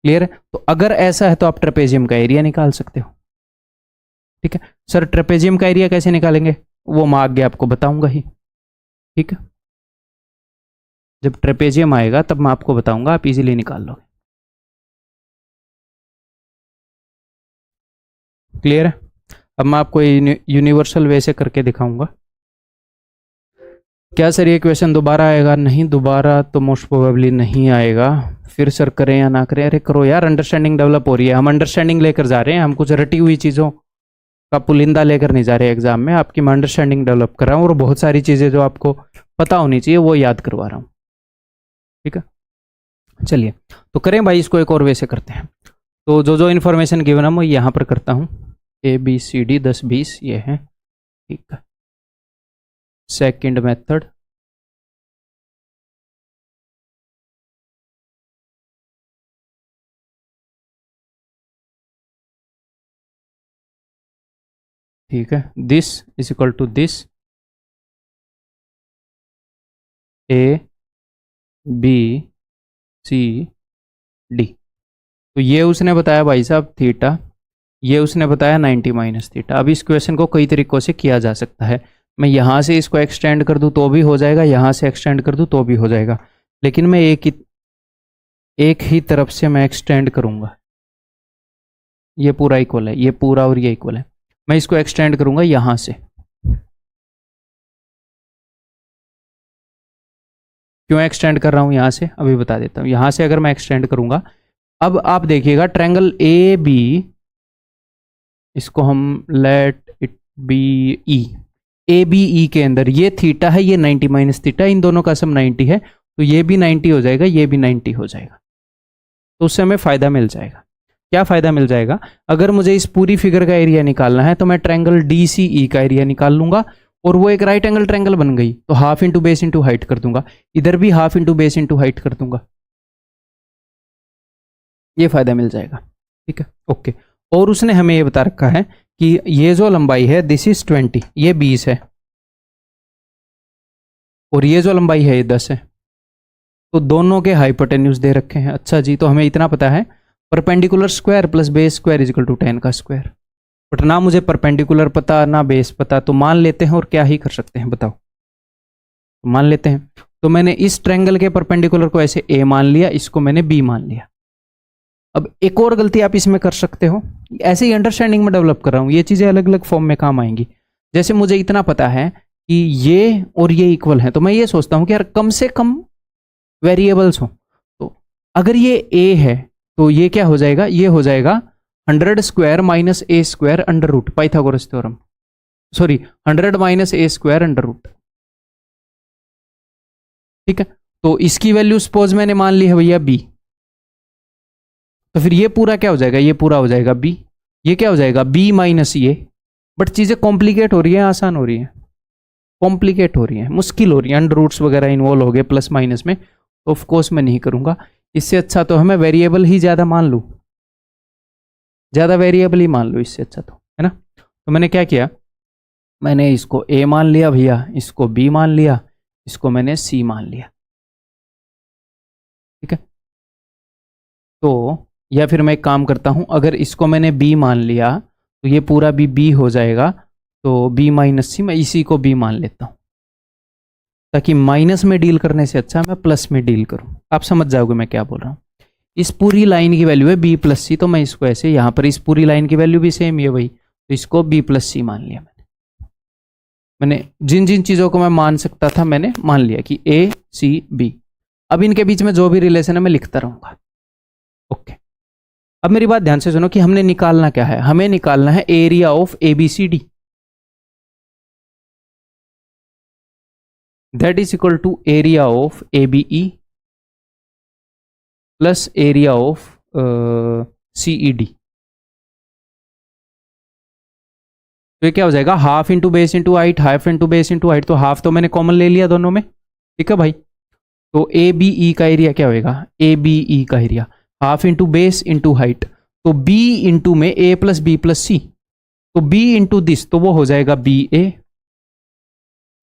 क्लियर है? तो अगर ऐसा है तो आप ट्रेपेजियम का एरिया निकाल सकते हो, ठीक है। सर ट्रेपेजियम का एरिया कैसे निकालेंगे? वो मैं आगे आपको बताऊंगा ही, ठीक है। जब ट्रेपेजियम आएगा तब मैं आपको बताऊंगा, आप इजीली निकाल लोगे। क्लियर है? अब मैं आपको यूनिवर्सल वे से करके दिखाऊंगा। क्या सर ये क्वेश्चन दोबारा आएगा? नहीं, दोबारा तो मोस्ट प्रोबेबली नहीं आएगा। फिर सर करें या ना करें? अरे करो यार, अंडरस्टैंडिंग डेवलप हो रही है, हम अंडरस्टैंडिंग लेकर जा रहे हैं, हम कुछ रटी हुई चीज़ों का पुलिंदा लेकर नहीं जा रहे एग्जाम में। आपकी मैं अंडरस्टैंडिंग डेवलप कर रहा हूँ, और बहुत सारी चीज़ें जो आपको पता होनी चाहिए वो याद करवा रहा हूँ, ठीक है। चलिए तो करें भाई, इसको एक और वे से करते हैं। तो जो जो इन्फॉर्मेशन गिवन है मैं यहाँ पर करता हूँ, ABCD 10 20 ये है, ठीक है। सेकंड मेथड, ठीक है। This is equal to this, ABCD। तो ये उसने बताया भाई साहब थीटा, ये उसने बताया 90 माइनस थीटा। अब इस क्वेश्चन को कई तरीकों से किया जा सकता है। मैं यहाँ से इसको एक्सटेंड कर दूँ तो भी हो जाएगा, यहाँ से एक्सटेंड कर दूँ तो भी हो जाएगा, लेकिन मैं एक ही तरफ से मैं एक्सटेंड करूँगा। ये पूरा इक्वल है, ये पूरा और ये इक्वल है, मैं इसको एक्सटेंड करूँगा यहाँ से। क्यों एक्सटेंड कर रहा हूँ यहाँ से, अभी बता देता हूँ। यहाँ से अगर मैं एक्सटेंड करूँगा, अब आप देखिएगा ट्रायंगल AB, इसको हम let it be E, ABE के अंदर ये थीटा है, ये 90 माइनस थीटा, इन दोनों का सम 90 है, तो ये भी 90 हो जाएगा, ये भी 90 हो जाएगा। तो उससे हमें फायदा मिल जाएगा। क्या फायदा मिल जाएगा? अगर मुझे इस पूरी फिगर का एरिया निकालना है तो मैं ट्रायंगल DCE का एरिया निकाल लूंगा, और वो एक राइट एंगल ट्रायंगल बन गई, तो half into base into height कर दूंगा, इधर भी half into base into height कर दूंगा, ये फायदा मिल जाएगा, ठीक है। ओके, और उसने हमें ये बता रखा है कि ये जो लंबाई है दिस इज 20, ये 20 है, और ये जो लंबाई है ये 10 है, तो दोनों के हाइपोटेन्यूज दे रखे हैं। अच्छा जी, तो हमें इतना पता है, perpendicular square plus base square is equal to 10 का स्क्वायर। बट ना मुझे परपेंडिकुलर पता ना बेस पता, तो मान लेते हैं, और क्या ही कर सकते हैं बताओ, तो मान लेते हैं। तो मैंने इस ट्रायंगल के परपेंडिकुलर को ऐसे A मान लिया, इसको मैंने B मान लिया। अब एक और गलती आप इसमें कर सकते हो, ऐसे ही अंडरस्टैंडिंग में डेवलप कर रहा हूँ, ये चीज़ें अलग अलग फॉर्म में काम आएंगी। जैसे मुझे इतना पता है कि ये और ये इक्वल है, तो मैं ये सोचता हूँ कि यार कम से कम वेरिएबल्स हो। तो अगर ये A है तो ये क्या हो जाएगा? ये हो जाएगा 100 square minus A square under root, Pythagoras theorem, sorry 100 minus A square under root, ठीक है। तो इसकी वैल्यू सपोज मैंने मान ली है भैया B, तो फिर ये पूरा क्या हो जाएगा? ये पूरा हो जाएगा B, ये क्या हो जाएगा? B माइनस ये। बट चीज़ें कॉम्प्लिकेट हो रही है, आसान हो रही है? कॉम्प्लिकेट हो रही है, मुश्किल हो रही है, अंडर रूट्स वगैरह इन्वॉल्व हो गए प्लस माइनस में, तो ऑफ कोर्स मैं नहीं करूँगा। इससे अच्छा तो हमें वेरिएबल ही ज़्यादा मान लूँ, ज़्यादा वेरिएबल ही मान लो, इससे अच्छा तो, है ना। तो मैंने क्या किया, मैंने इसको ए मान लिया भैया, इसको बी मान लिया, इसको मैंने सी मान लिया, ठीक है। तो या फिर मैं एक काम करता हूँ, अगर इसको मैंने बी मान लिया तो ये पूरा भी बी हो जाएगा, तो बी माइनस सी, मैं इसी को बी मान लेता हूँ, ताकि माइनस में डील करने से अच्छा मैं प्लस में डील करूँ। आप समझ जाओगे मैं क्या बोल रहा हूँ। इस पूरी लाइन की वैल्यू है बी प्लस सी, तो मैं इसको ऐसे, यहाँ पर इस पूरी लाइन की वैल्यू भी सेम ही है भाई, तो इसको बी प्लस सी मान लिया मैंने जिन जिन चीज़ों को मैं मान सकता था मैंने मान लिया कि ए सी बी। अब इनके बीच में जो भी रिलेशन है मैं लिखता रहूँगा, ओके। अब मेरी बात ध्यान से सुनो कि हमने निकालना क्या है, हमें निकालना है area of A B C D, that is equal to area of A B E plus area of C E D. तो ये क्या हो जाएगा, half into base into height, half into base into height, तो half तो मैंने common ले लिया दोनों में, ठीक है भाई। तो ए बी ई का एरिया क्या होएगा, ए बी ई का area half into base into height, तो बी इंटू में A plus B plus C, तो बी इंटू दिस, तो वो हो जाएगा B A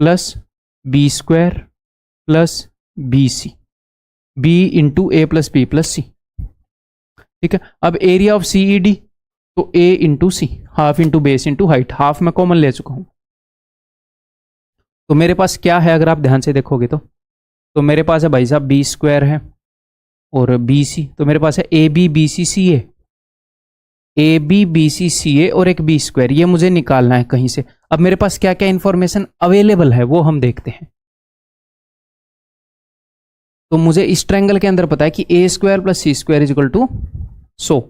plus B square plus B C, B into A plus B plus C, ठीक है। अब area of C E D, तो A into C, half into base into height, half मैं common ले चुका हूं, तो मेरे पास क्या है, अगर आप ध्यान से देखोगे तो मेरे पास है भाई साहब बी स्क्वायर है और बी सी, तो मेरे पास है A B B C C A B B C C A और एक बी स्क्वायर, ये मुझे निकालना है कहीं से। अब मेरे पास क्या क्या इंफॉर्मेशन अवेलेबल है वो हम देखते हैं। तो मुझे इस ट्रायंगल के अंदर पता है कि A square plus C square is equal to 100,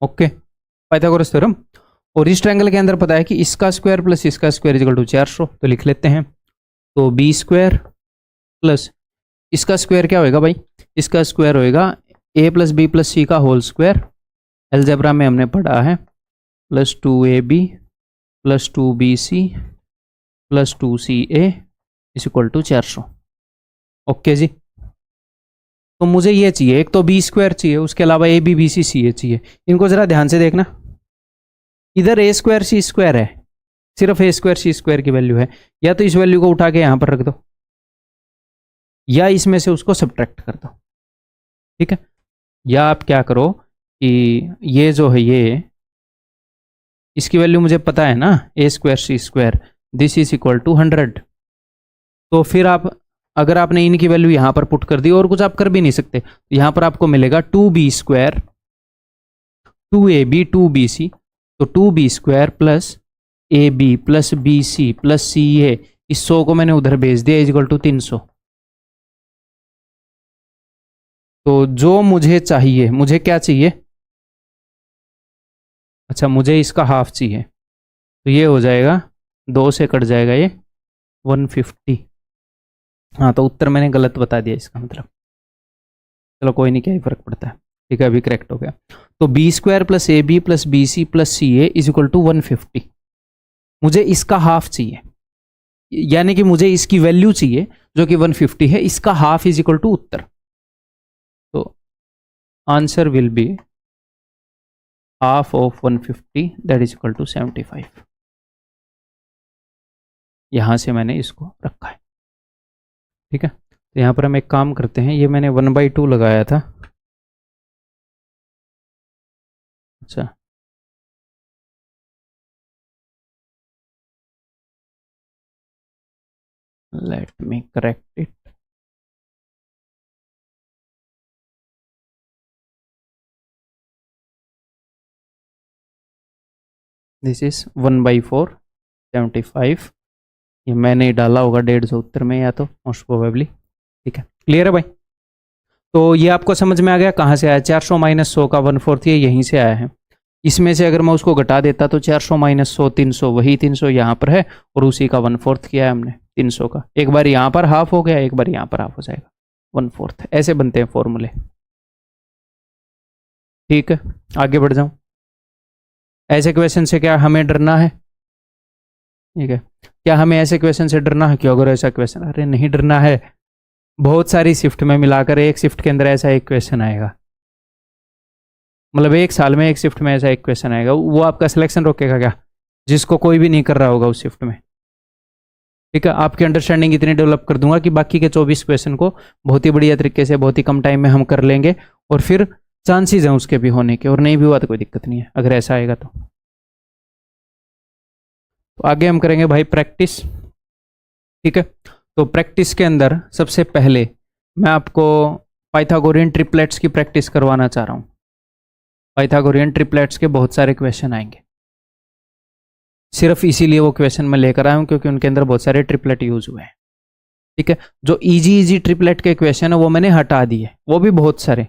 okay, Pythagoras theorem. और इस ट्रायंगल के अंदर पता है कि इसका स्क्वायर प्लस इसका स्क्वायर इज इक्वल टू 400, तो लिख लेते हैं। तो बी स्क्वायर प्लस इसका स्क्वायर क्या होएगा भाई, इसका स्क्वायर होएगा A plus B plus C का होल स्क्वायर, अलजेब्रा में हमने पढ़ा है, plus 2ab plus 2bc plus 2ca is equal to 400, okay जी। तो मुझे ये चाहिए, एक तो बी स्क्वायर चाहिए, उसके अलावा ए बी बी सी सी ए चाहिए। इनको जरा ध्यान से देखना, इधर ए स्क्वायर सी स्क्वायर है, सिर्फ ए स्क्वायर सी स्क्वायर की वैल्यू है, या तो इस वैल्यू को उठा के यहां पर रख दो या इसमें से उसको सब्ट्रैक्ट कर दो, ठीक है। या आप क्या करो कि ये जो है ये, इसकी वैल्यू मुझे पता है ना, A square C square, this is equal to 100, तो फिर आप अगर आपने इनकी वैल्यू यहां पर पुट कर दी, और कुछ आप कर भी नहीं सकते, यहां पर आपको मिलेगा 2b स्क्वायर 2ab 2bc, तो 2b square plus A B plus B C plus C A, इस 100 को मैंने उधर भेज दिया, इज इक्वल टू 300। तो जो मुझे चाहिए, मुझे क्या चाहिए, अच्छा मुझे इसका हाफ चाहिए, तो ये हो जाएगा 2 से कट जाएगा ये 150। हाँ तो उत्तर मैंने गलत बता दिया इसका मतलब, चलो कोई नहीं, क्या ही फर्क पड़ता है, ठीक है, अभी करेक्ट हो गया। तो B square plus A B plus B C plus C A is equal to 150, मुझे इसका हाफ चाहिए, यानी कि मुझे इसकी वैल्यू चाहिए जो कि 150 है, इसका हाफ इज इक्वल टू उत्तर। तो answer will be half of 150 that is equal to 75। यहां से मैंने इसको रखा है, ठीक है। तो यहां पर हम एक काम करते हैं, ये मैंने 1/2 लगाया था, अच्छा let me correct it, this is 1/4 75, ये मैंने डाला होगा 150 उत्तर में, या तो मोस्ट प्रोबेबली, ठीक है। क्लियर है भाई, तो ये आपको समझ में आ गया कहाँ से आया, 400 माइनस 100 का 1/4 ये यहीं से आया है। इसमें से अगर मैं उसको घटा देता तो 400 माइनस 100 300, वही 300 यहाँ पर है, और उसी का 1/4 किया है हमने 300 का, एक बार यहाँ पर हाफ हो गया, एक बार यहाँ पर हाफ हो जाएगा 1/4, ऐसे बनते हैं फॉर्मूले, ठीक है। आगे बढ़ जाऊँ, ऐसे क्वेश्चन से क्या हमें डरना है, ठीक है, क्या हमें ऐसे क्वेश्चन से डरना है? क्यों अगर ऐसा क्वेश्चन, अरे नहीं डरना है, बहुत सारी शिफ्ट में मिलाकर एक शिफ्ट के अंदर ऐसा एक क्वेश्चन आएगा, मतलब एक साल में एक शिफ्ट में ऐसा एक क्वेश्चन आएगा, वो आपका सिलेक्शन रोकेगा क्या? जिसको कोई भी नहीं कर रहा होगा उस शिफ्ट में। ठीक है, आपकी अंडरस्टैंडिंग इतनी डेवलप कर दूंगा कि बाकी के 24 क्वेश्चन को बहुत ही बढ़िया तरीके से बहुत ही कम टाइम में हम कर लेंगे, और फिर चांसेस हैं उसके भी होने के, और नहीं भी हुआ तो कोई दिक्कत नहीं है अगर ऐसा आएगा तो आगे हम करेंगे भाई प्रैक्टिस। ठीक है, तो प्रैक्टिस के अंदर सबसे पहले मैं आपको पाइथागोरियन ट्रिपलेट्स की प्रैक्टिस करवाना चाह रहा हूँ। पाइथागोरियन ट्रिपलेट्स के बहुत सारे क्वेश्चन आएंगे, सिर्फ इसीलिए वो क्वेश्चन मैं लेकर आया हूँ क्योंकि उनके अंदर बहुत सारे ट्रिपलेट यूज हुए हैं। ठीक है, जो इजी इजी ट्रिपलेट के क्वेश्चन है वो मैंने हटा दिए, वो भी बहुत सारे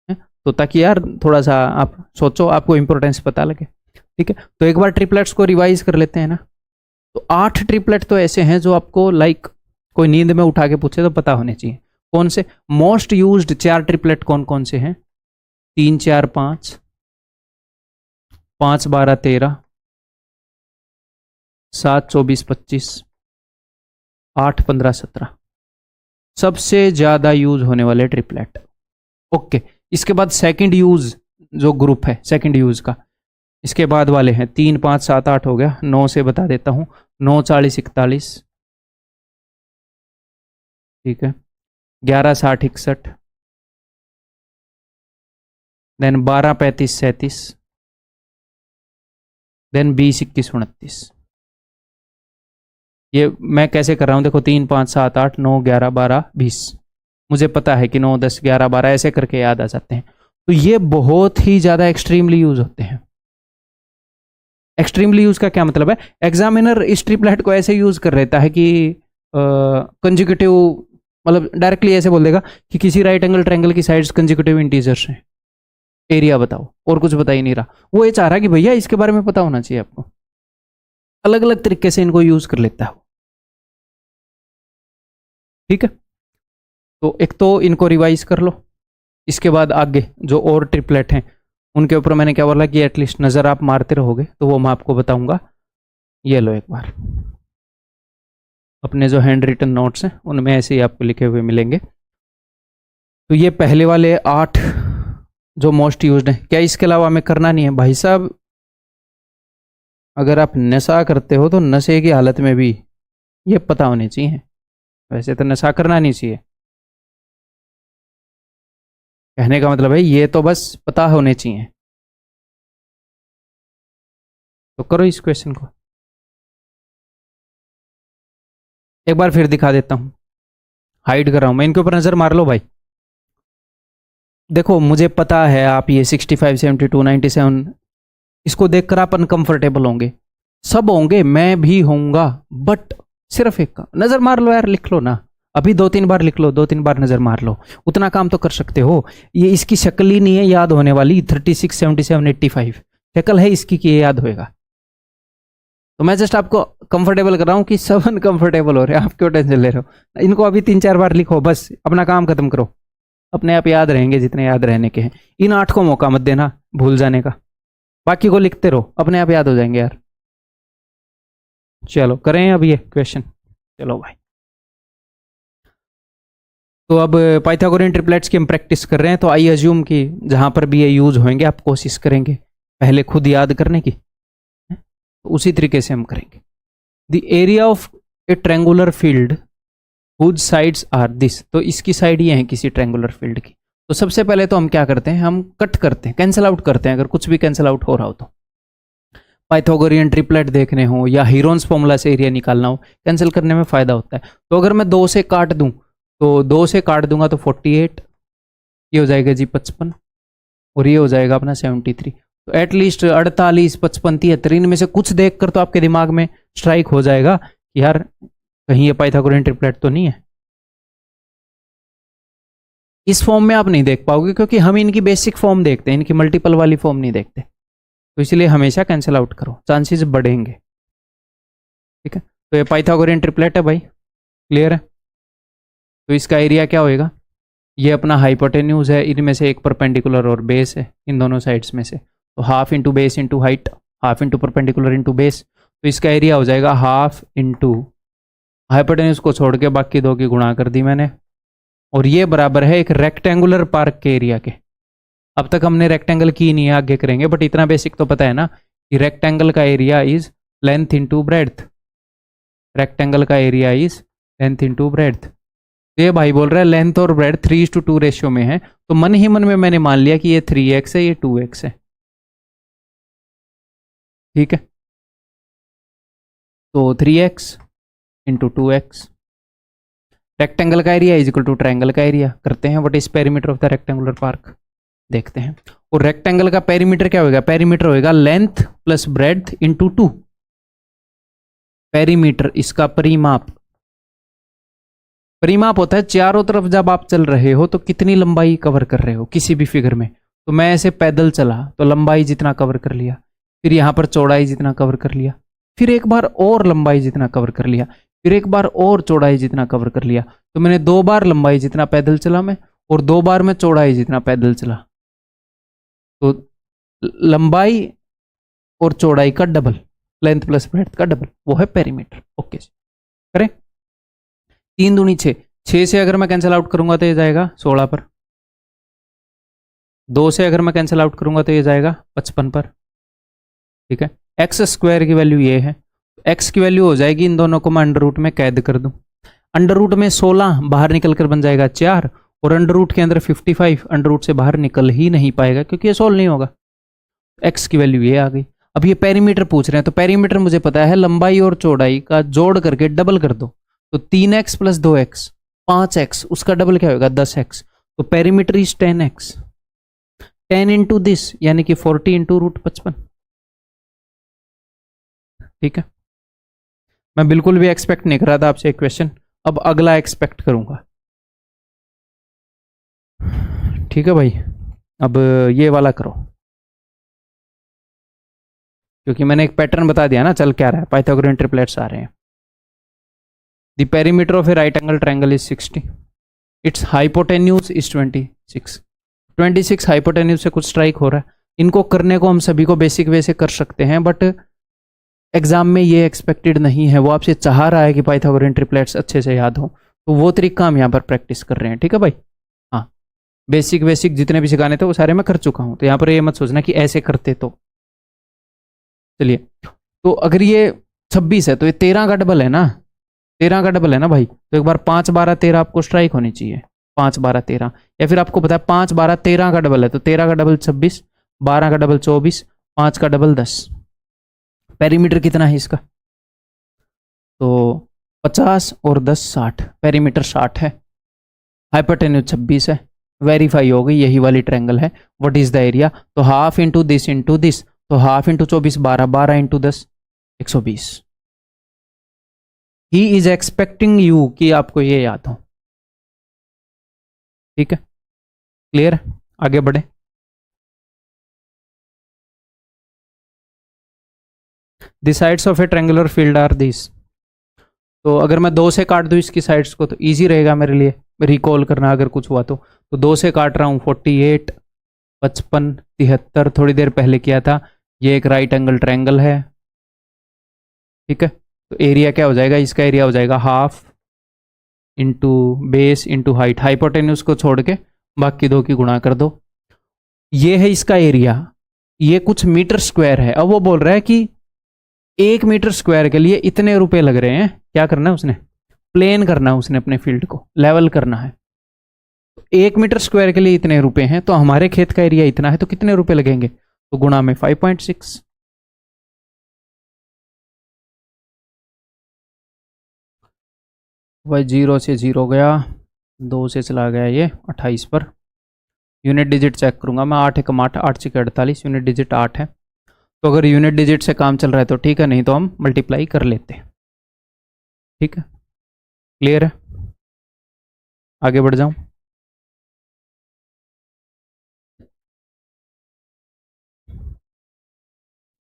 हैं, तो ताकि यार थोड़ा सा आप सोचो, आपको इंपॉर्टेंस पता लगे। ठीक है, तो एक बार ट्रिपलेट्स को रिवाइज कर लेते हैं ना। तो 8 ट्रिपलेट तो ऐसे हैं जो आपको लाइक कोई नींद में उठा के पूछे तो पता होने चाहिए। कौन से मोस्ट यूज्ड 4 ट्रिपलेट कौन कौन से हैं? 3 4 5, 5 12 13, 7 24 25, 8 15 17, सबसे ज्यादा यूज होने वाले ट्रिपलेट। ओके, इसके बाद सेकंड यूज जो ग्रुप है सेकंड यूज का, इसके बाद वाले हैं 3 5 7 8 हो गया, 9 से बता देता हूं, 9 40 41, ठीक है, 11 60 61, देन 12 35 37, देन 20 21 29। ये मैं कैसे कर रहा हूं देखो, 3 5 7 8 9 11 12 20, मुझे पता है कि 9 10 11 12 ऐसे करके याद आ जाते हैं। तो ये बहुत ही ज्यादा एक्सट्रीमली यूज होते हैं। एक्सट्रीमली यूज का क्या मतलब है? एग्जामिनर इस ट्रिपलेट को ऐसे यूज कर लेता है कि कंजिक्यूटिव, मतलब डायरेक्टली ऐसे बोल देगा कि किसी राइट एंगल ट्रायंगल की साइड्स कंजिक्यूटिव इंटीजर्स हैं, एरिया बताओ, और कुछ बता ही नहीं रहा। वो ये चाह रहा है कि भैया इसके बारे में पता होना चाहिए आपको। अलग अलग तरीके से इनको यूज कर लेता है। ठीक है, तो एक तो इनको रिवाइज कर लो, इसके बाद आगे जो और ट्रिपलेट हैं उनके ऊपर मैंने क्या बोला कि एटलीस्ट नज़र आप मारते रहोगे, तो वो मैं आपको बताऊंगा। ये लो एक बार, अपने जो हैंड रिटन नोट्स हैं उनमें ऐसे ही आपको लिखे हुए मिलेंगे। तो ये पहले वाले 8 जो मोस्ट यूज्ड हैं, क्या इसके अलावा हमें करना नहीं है? भाई साहब, अगर आप नशा करते हो तो नशे की हालत में भी ये पता होने चाहिए। वैसे तो नशा करना नहीं चाहिए, कहने का मतलब है ये तो बस पता होने चाहिए। तो करो इस क्वेश्चन को, एक बार फिर दिखा देता हूं, हाइड कर रहा हूं मैं, इनके ऊपर नजर मार लो भाई। देखो मुझे पता है आप ये 65 72 97 इसको देखकर आप अनकंफर्टेबल होंगे, सब होंगे, मैं भी होऊंगा, बट सिर्फ एक का नजर मार लो यार, लिख लो ना, अभी 2-3 बार लिख लो, 2-3 बार नजर मार लो, उतना काम तो कर सकते हो। ये इसकी शक्ल ही नहीं है याद होने वाली, 36 77 85 शक्ल है इसकी कि ये याद होएगा। तो मैं जस्ट आपको कंफर्टेबल कर रहा हूँ कि सब अनकंफर्टेबल हो रहे हैं, आप क्यों टेंशन ले रहे हो? इनको अभी 3-4 बार लिखो, बस अपना काम खत्म करो, अपने आप याद रहेंगे जितने याद रहने के हैं। इन 8 को मौका मत देना भूल जाने का, बाकी को लिखते रहो, अपने आप याद हो जाएंगे यार। चलो करें अब ये क्वेश्चन, चलो भाई। तो अब पाइथागोरियन ट्रिपलेट्स की हम प्रैक्टिस कर रहे हैं, तो आई अज्यूम कि जहां पर भी ये यूज होंगे आप कोशिश करेंगे पहले खुद याद करने की, तो उसी तरीके से हम करेंगे। The area of a triangular field whose sides are this, तो इसकी साइड ये है किसी ट्रैंगुलर फील्ड की। तो सबसे पहले तो हम क्या करते हैं, हम कट करते हैं, कैंसिल आउट करते हैं, अगर कुछ भी कैंसिल आउट हो रहा हो तो। पाइथागोरियन ट्रिपलेट देखने हो या हीरोन्स फॉर्मूला से एरिया निकालना हो, कैंसिल करने में फायदा होता है। तो अगर मैं 2 से काट दूं, तो 2 से काट दूंगा तो 48, ये हो जाएगा जी 55, और ये हो जाएगा अपना 73। तो एटलीस्ट 48 55 73 इनमें से कुछ देखकर तो आपके दिमाग में स्ट्राइक हो जाएगा कि यार कहीं ये पाइथागोरियन ट्रिपलेट तो नहीं है। इस फॉर्म में आप नहीं देख पाओगे क्योंकि हम इनकी बेसिक फॉर्म देखते हैं, इनकी मल्टीपल वाली फॉर्म नहीं देखते, तो इसलिए हमेशा कैंसिल आउट करो, चांसेस बढ़ेंगे। ठीक है, तो ये पाइथागोरियन ट्रिपलेट है भाई, क्लियर है? तो इसका एरिया क्या होएगा, ये अपना हाइपोटेन्यूज है, इनमें से एक परपेंडिकुलर और बेस है इन दोनों साइड्स में से, तो half into base into height, half into perpendicular into base, तो इसका एरिया हो जाएगा हाफ इंटू हाइपोटेन्यूज को छोड़ के बाकी दो की गुणा कर दी मैंने, और ये बराबर है एक रेक्टेंगुलर पार्क के एरिया के। अब तक हमने रेक्टेंगल की नहीं है, आगे करेंगे, बट इतना बेसिक तो पता है ना कि रेक्टेंगल का area is length into breadth. Rectangle का area is length into breadth. ये भाई बोल रहा है लेंथ और ब्रेड्थ 3:2 रेशियो में है, तो मन ही मन में मैंने मान लिया कि ये 3x है, ये 2x है। ठीक है, तो 3x इंटू 2x। रेक्टेंगल का area is equal to triangle का एरिया। करते हैं what is perimeter of the rectangular park, देखते हैं। और रेक्टेंगल का पेरीमीटर क्या होगा? पेरीमीटर होगा length plus breadth into 2। Perimeter इसका परिमाप, परिमाप होता है चारों तरफ जब आप चल रहे हो तो कितनी लंबाई कवर कर रहे हो किसी भी फिगर में। तो मैं ऐसे पैदल चला तो लंबाई जितना कवर कर लिया, फिर यहाँ पर चौड़ाई जितना कवर कर लिया, फिर एक बार और लंबाई जितना कवर कर लिया, फिर एक बार और चौड़ाई जितना कवर कर लिया। तो मैंने 2 बार लंबाई जितना पैदल चला मैं, और 2 बार में चौड़ाई जितना पैदल चला। तो लंबाई और चौड़ाई का डबल, लेंथ प्लस ब्रेड्थ का डबल, वो है पेरीमीटर। ओके करें। 3 दूनी 6, 6 से अगर मैं कैंसिल आउट करूंगा तो ये जाएगा 16 पर। 2 से अगर मैं कैंसिल आउट करूंगा तो ये जाएगा 55 पर। ठीक है, एक्स स्क्वायर की वैल्यू ये है, एक्स की वैल्यू हो जाएगी, इन दोनों को मैं अंडर रूट में कैद कर दूं। अंडर रूट में 16 बाहर निकल कर बन जाएगा 4, और अंडर रूट के अंदर 55 अंडर रूट से बाहर निकल ही नहीं पाएगा क्योंकि ये सोल्व नहीं होगा। एक्स की वैल्यू ये आ गई। अब ये पेरीमीटर पूछ रहे हैं, तो पेरीमीटर मुझे पता है लंबाई और चौड़ाई का जोड़ करके डबल कर दो, तो 3x प्लस 2x 5x, उसका डबल क्या होगा 10x। तो perimeter is 10x, 10 into this यानी कि 40 इंटू रूट 55। ठीक है, मैं बिल्कुल भी एक्सपेक्ट नहीं कर रहा था आपसे एक क्वेश्चन, अब अगला एक्सपेक्ट करूंगा। ठीक है भाई, अब ये वाला करो, क्योंकि मैंने एक पैटर्न बता दिया ना चल क्या रहा है, पाइथागोरियन ट्रिपलेट्स आ रहे हैं। The perimeter of A right angle triangle is 60, it's hypotenuse is 26 hypotenuse से कुछ स्ट्राइक हो रहा है। इनको करने को हम सभी को बेसिक वे से कर सकते हैं, बट एग्जाम में ये एक्सपेक्टेड नहीं है। वो आपसे चाह रहा है कि पाइथागोरियन ट्रिपलेट्स अच्छे से याद हो, तो वो तरीका हम यहाँ पर प्रैक्टिस कर रहे हैं। ठीक है भाई, हाँ, बेसिक जितने भी सिखाने थे वो सारे मैं कर चुका हूँ, तो यहाँ पर ये मत सोचना कि ऐसे करते। तो चलिए, तो अगर ये 26 है तो ये 13 का डबल है ना, 13 का डबल है ना भाई। तो एक बार 5 12 13 आपको स्ट्राइक होनी चाहिए, 5 12 13, या फिर आपको पता है 5 12 13 का डबल है, तो 13 का डबल 26, 12 का डबल 24, 5 का डबल 10। पेरीमीटर कितना है इसका? तो 50 और 10 60, पेरीमीटर 60 है, हाइपोटेन्यूज 26 है, वेरीफाई हो गई, यही वाली ट्रायंगल है। What is the area? तो हाफ इंटू दिस, तो half into 24 12, 12 into 10 120। He is expecting you कि आपको ये याद हो। ठीक है, क्लियर, आगे बढ़े। The sides of a triangular field are this. तो अगर मैं 2 से काट दूं इसकी साइड्स को तो इजी रहेगा मेरे लिए रिकॉल करना अगर कुछ हुआ तो। 2 से काट रहा हूं, 48 55 73 थोड़ी देर पहले किया था। ये एक राइट एंगल ट्रायंगल है। ठीक है, तो एरिया क्या हो जाएगा? इसका एरिया हो जाएगा half into base into height, hypotenuse को छोड़ के बाकी दो की गुणा कर दो। ये है इसका एरिया, ये कुछ मीटर स्क्वायर है। अब वो बोल रहा है कि 1 मीटर स्क्वायर के लिए इतने रुपए लग रहे हैं। क्या करना है उसने? प्लेन करना है उसने, अपने फील्ड को लेवल करना है। 1 मीटर स्क्वायर के लिए इतने रुपए हैं, तो हमारे खेत का एरिया इतना है, तो कितने रुपए लगेंगे? तो गुणा में 5.6। वह 0 से 0 गया, 2 से चला गया ये 28 पर। यूनिट डिजिट चेक करूंगा मैं, 8 एकम 8, 8 6 48, यूनिट डिजिट 8 है। तो अगर यूनिट डिजिट से काम चल रहा है तो ठीक है, नहीं तो हम मल्टीप्लाई कर लेते हैं। ठीक है, क्लियर है, आगे बढ़ जाऊं।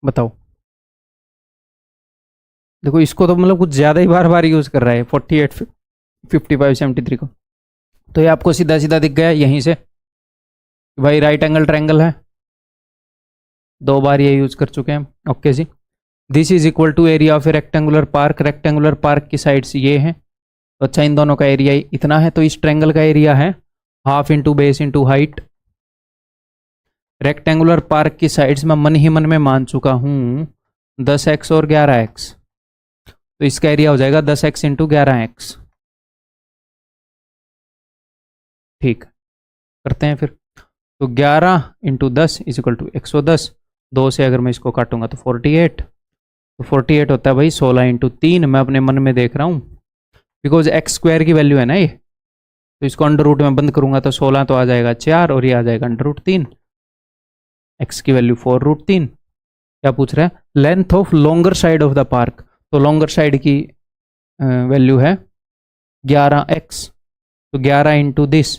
बताओ, देखो इसको तो मतलब कुछ ज़्यादा ही बार बार यूज़ कर रहा है 48 55 73 को। तो ये आपको सीधा सीधा दिख गया यहीं से, भाई राइट एंगल ट्रायंगल है, 2 बार ये यूज़ कर चुके हैं। ओके जी, this is equal to area of a rectangular park. Rectangular park की साइड्स ये हैं, तो अच्छा इन दोनों का एरिया इतना है, तो इस ट्रायंगल का एरिया है half into base into height. Rectangular park की साइड्स में मन ही मन में मान चुका हूं 10x और 11x, तो इसका एरिया हो जाएगा 10x इंटू 11x। ठीक, करते हैं फिर। तो 11 इंटू 10 इज इक्वल टू 110। 2 से अगर मैं इसको काटूंगा तो 48, तो 48 होता है भाई 16 इंटू 3। मैं अपने मन में देख रहा हूँ, बिकॉज एक्स स्क्वायर की वैल्यू है ना ये, तो इसको अंडर रूट में बंद करूंगा तो 16 तो आ जाएगा 4 और ये आ जाएगा अंडर रूट 3। एक्स की वैल्यू 4 रूट 3। क्या पूछ रहा है? Length of longer side of the park, तो लॉन्गर साइड की वैल्यू है 11x, तो 11 इंटू दिस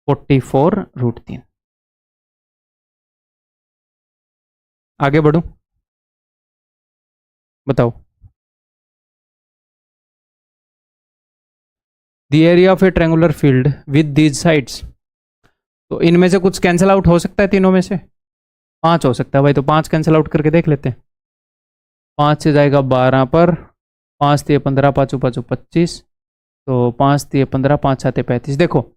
44 रूट 3। आगे बढ़ू, बताओ। The area of a triangular field with these sides, तो इनमें से कुछ कैंसिल आउट हो सकता है, तीनों में से 5 हो सकता है भाई, तो 5 कैंसिल आउट करके देख लेते हैं। 5 से जाएगा 12 पर, 5 3 15, 5 5 25, तो 5 3 15, 5 7 35। देखो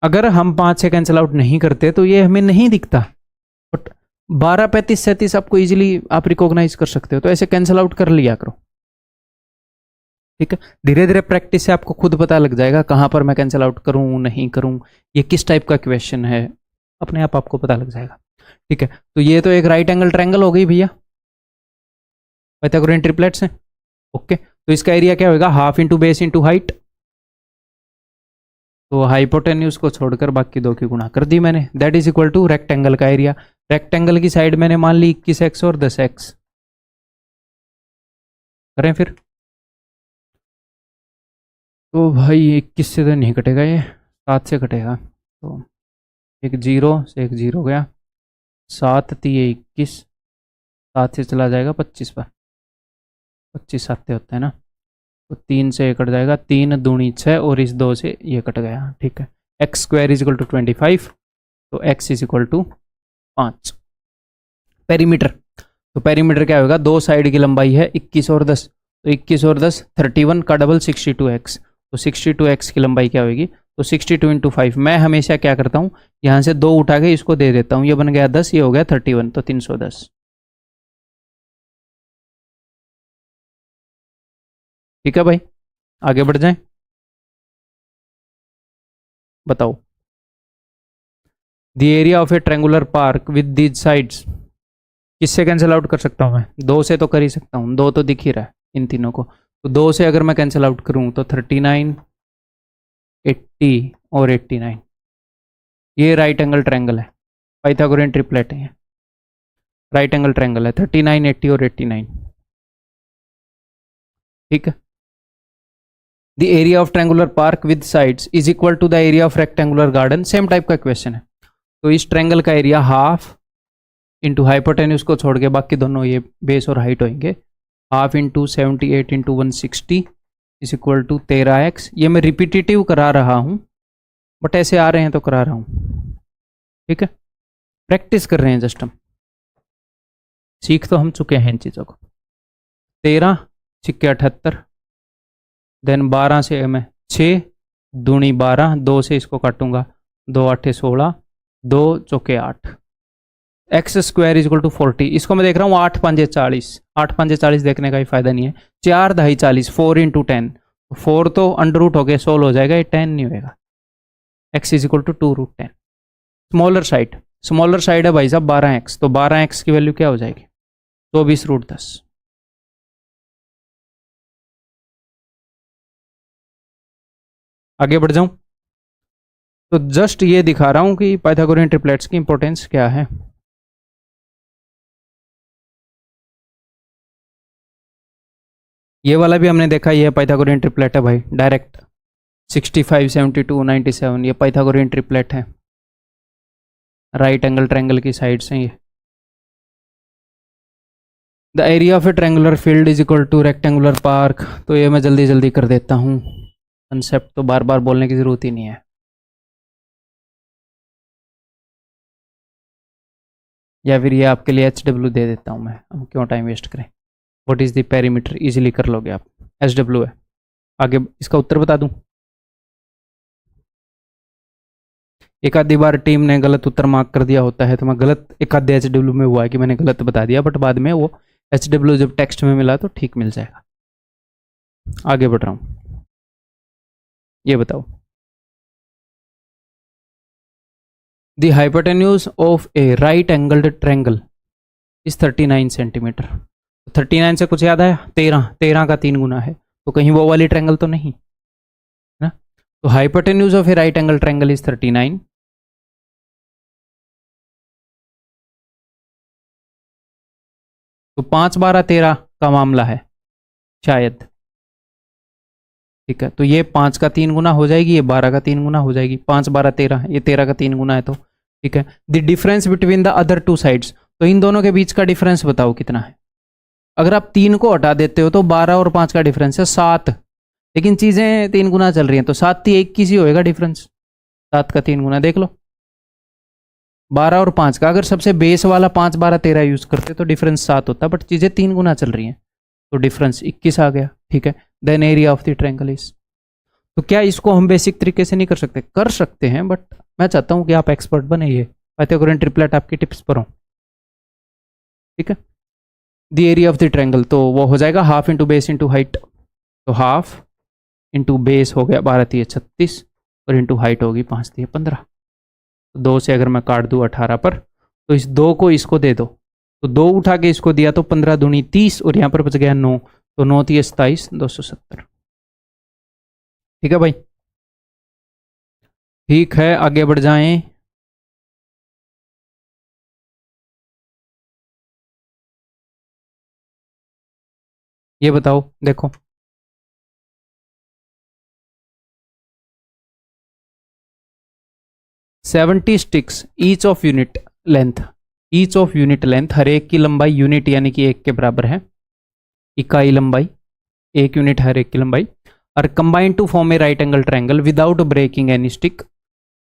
अगर हम 5 से कैंसिल आउट नहीं करते तो ये हमें नहीं दिखता, बट 12 35 37 आपको इजीली आप रिकॉग्नाइज कर सकते हो, तो ऐसे कैंसिल आउट कर लिया करो। ठीक है, धीरे धीरे प्रैक्टिस से आपको खुद पता लग जाएगा कहाँ पर मैं कैंसिल आउट करूँ नहीं करूँ, ये किस टाइप का क्वेश्चन है, अपने आप आपको पता लग जाएगा। ठीक है, तो ये तो एक राइट एंगल ट्रायंगल हो गई भैया, पाइथागोरियन ट्रिपलेट्स हैं। ओके, तो इसका एरिया क्या होगा? Half into base into height, तो हाइपोटेन्यूज को छोड़कर बाकी दो की गुणा कर दी मैंने, that is equal to rectangle का एरिया। रेक्टेंगल की साइड मैंने मान ली 21x और 10x। करें फिर, तो भाई 21 से तो नहीं कटेगा, ये 7 से कटेगा, तो एक 0 से एक 0 गया, 7 3 21, 7 से चला जाएगा 25 पर, 25 7 होता है ना, तो 3 से ये कट जाएगा, 3 दूनी 6 और इस 2 से ये कट गया। ठीक है, x square is equal to 25, तो x is equal to 5। Perimeter, तो पेरीमीटर क्या होगा? दो साइड की लंबाई है 21 और 10, तो 21 और 10 31 का डबल 62x, तो 62x की लंबाई क्या होगी? तो 62 इंटू 5। मैं हमेशा क्या करता हूँ, यहाँ से 2 उठा के इसको दे देता हूँ, ये बन गया 10, ये हो गया 31, तो 310। ठीक है भाई, आगे बढ़ जाएं, बताओ। The area of a triangular park with these sides, किससे कैंसिल आउट कर सकता हूँ मैं? 2 से तो कर ही सकता हूँ, 2 तो दिख ही रहा है इन तीनों को, तो 2 से अगर मैं कैंसिल आउट करूँ तो 39 80 और 89, ये राइट एंगल ट्रायंगल है, पाइथागोरियन ट्रिपलेट है, राइट एंगल ट्रायंगल है, 39 80 और 89। ठीक है, the area of triangular park with sides is equal to the area of rectangular garden, same type का क्वेश्चन है। तो इस ट्रायंगल का एरिया हाफ इंटू हाइपोटेन्यूज को छोड़ के बाकी दोनों ये बेस और हाइट होंगे, half into 78 into 160 is equal to 13x। ये मैं रिपीटेटिव करा रहा हूँ, बट ऐसे आ रहे हैं तो करा रहा हूँ। ठीक है, प्रैक्टिस कर रहे हैं जस्ट, हम सीख तो हम चुके हैं इन चीज़ों को। 13 छिक्के 78, देन 12 से मैं 6 दूनी 12, 2 से इसको काटूंगा, 2 8 16, 2 चौके 8, x square is equal to 40। इसको मैं देख रहा हूँ 8 5 40, 8 5 40 देखने का भी फायदा नहीं है, 4 ढाई 40, 4 इंटू 10, 4 तो अंडर रूट हो गया, सोल्व हो जाएगा, ये 10 नहीं होएगा। X is equal to 2 root 10। Smaller side है भाई साहब 12x, तो 12x की वैल्यू क्या हो जाएगी? 24 रूट 10। आगे बढ़ जाऊं, तो जस्ट ये दिखा रहा हूं कि पाइथागोरियन ट्रिपलेट्स की इंपॉर्टेंस क्या है। ये वाला भी हमने देखा, ये पाइथागोरियन ट्रिपलेट है भाई, डायरेक्ट 65 72 97, ये पाइथागोरियन ट्रिपलेट है, राइट एंगल ट्रायंगल की साइड्स हैं ये। The area of a triangular field is equal two rectangular park, तो ये मैं जल्दी जल्दी कर देता हूँ, कंसेप्ट तो बार बार बोलने की ज़रूरत ही नहीं है। या फिर ये आपके लिए HW दे देता हूँ मैं, हम क्यों टाइम वेस्ट करें। What is the perimeter, easily कर लोगे आप, HW है। आगे इसका उत्तर बता दूं। एक आधी बार टीम ने गलत उत्तर मार्क कर दिया होता है, तो मैं गलत, एक आधे HW में हुआ है कि मैंने गलत बता दिया, बट बाद में वो HW जब टेक्स्ट में मिला तो ठीक मिल जाएगा। आगे बढ़ रहा हूँ, ये बताओ। The hypotenuse of A right angled triangle is 39 centimetre. 39 से कुछ याद आया, 13 का 3 गुना है, तो कहीं वो वाली ट्रायंगल तो नहीं है ना। तो hypotenuse of A right angle triangle is 39। तो 5 12 13 का मामला है शायद, ठीक है। तो ये 5 का 3 गुना हो जाएगी, ये 12 का 3 गुना हो जाएगी। 5 12 13, ये 13 का 3 गुना है, तो ठीक है। The difference between the other two sides, तो इन दोनों के बीच का डिफरेंस बताओ कितना है। अगर आप 3 को हटा देते हो तो 12 और 5 का डिफरेंस है 7, लेकिन चीजें 3 गुना चल रही हैं, तो 7 3 21 ही होएगा डिफरेंस। 7 का 3 गुना देख लो, 12 और 5 का। अगर सबसे बेस वाला 5 12 13 यूज करते तो डिफरेंस 7 होता, बट चीजें 3 गुना चल रही हैं, तो डिफरेंस 21 आ गया, ठीक है। Then area of the triangle is, तो क्या इसको हम बेसिक तरीके से नहीं कर सकते? कर सकते हैं, बट मैं चाहता हूं कि आप एक्सपर्ट बने, ये पाइथागोरियन ट्रिपलेट आपकी टिप्स पर हो, ठीक है। The area of the triangle, तो वो हो जाएगा half into base into height, तो हाफ इंटू बेस हो गया 12 3 36 और इंटू हाइट होगी 5 3 15। तो 2 से अगर मैं काट दूँ 18 पर, तो इस 2 को इसको दे दो, तो 2 उठा के इसको दिया तो 15 दूनी 30 और यहाँ पर बच गया 9, तो 9 3 27 270। ठीक है भाई, ठीक है, आगे बढ़ जाएं। ये बताओ, देखो 70 sticks each of unit length, each of unit length, हर एक की लंबाई यूनिट यानी कि 1 के बराबर है, इकाई लंबाई, 1 यूनिट हर एक की लंबाई, और combined to form a right angle triangle without breaking any stick.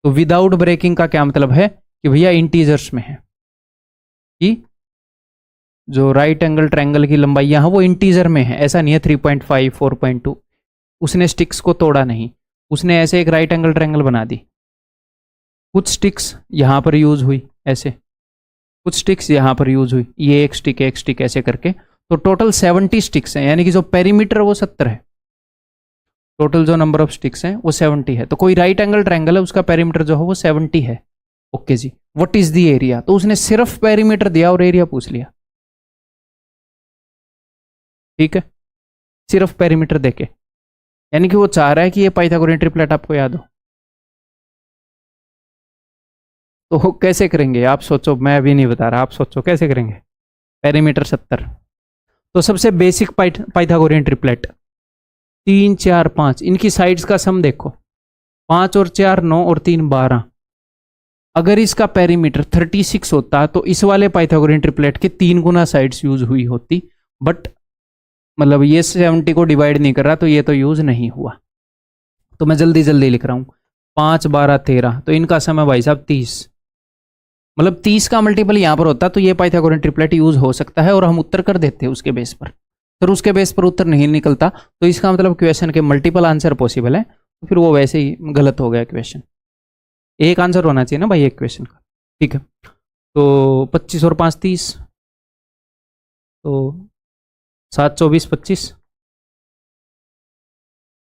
तो विदाउट ब्रेकिंग का क्या मतलब है कि भैया इंटीजर्स में है, कि जो राइट एंगल ट्रायंगल की लंबाई यहाँ वो इंटीजर में है, ऐसा नहीं है 3.5 4.2। उसने स्टिक्स को तोड़ा नहीं, उसने ऐसे एक राइट एंगल ट्रायंगल बना दी। कुछ स्टिक्स यहाँ पर यूज हुई ऐसे, कुछ स्टिक्स यहाँ पर यूज हुई, ये एक स्टिक ऐसे करके, तो टोटल 70 स्टिक्स हैं, यानी कि जो पेरीमीटर वो 70 है, टोटल जो नंबर ऑफ स्टिक्स हैं वो 70 है। तो कोई राइट एंगल ट्रायंगल है, उसका पेरीमीटर जो है वो 70 है। ओके जी, व्हाट इज द एरिया, तो उसने सिर्फ पेरीमीटर दिया और एरिया पूछ लिया, ठीक है, सिर्फ पेरीमीटर देके, यानी कि वो चाह रहा है कि ये पाइथागोरियन ट्रिपलेट आपको याद हो। तो कैसे करेंगे आप सोचो, मैं अभी नहीं बता रहा, आप सोचो कैसे करेंगे। पेरीमीटर 70, तो सबसे बेसिक पाइथागोरियन ट्रिपलेट 3 4 5, इनकी साइड्स का सम देखो, 5 और 4 9 और 3 12। अगर इसका पेरीमीटर 36 होता तो इस वाले पाइथागोरियन ट्रिपलेट के 3 गुना साइड्स यूज हुई होती, बट मतलब ये 70 को डिवाइड नहीं कर रहा, तो ये तो यूज नहीं हुआ। तो मैं जल्दी जल्दी लिख रहा हूं, 5 12 13, तो इनका सम है भाई साहब 30, मतलब 30 का मल्टीपल यहां पर होता तो ये पाइथागोरियन ट्रिपलेट यूज हो सकता है, और हम उत्तर कर देते हैं उसके बेस पर। फिर उसके बेस पर उत्तर नहीं निकलता, तो इसका मतलब क्वेश्चन के मल्टीपल आंसर पॉसिबल है, तो फिर वो वैसे ही गलत हो गया क्वेश्चन। एक आंसर होना चाहिए ना भाई एक क्वेश्चन का, ठीक है। तो 25 और 5 30, तो 7 24 25,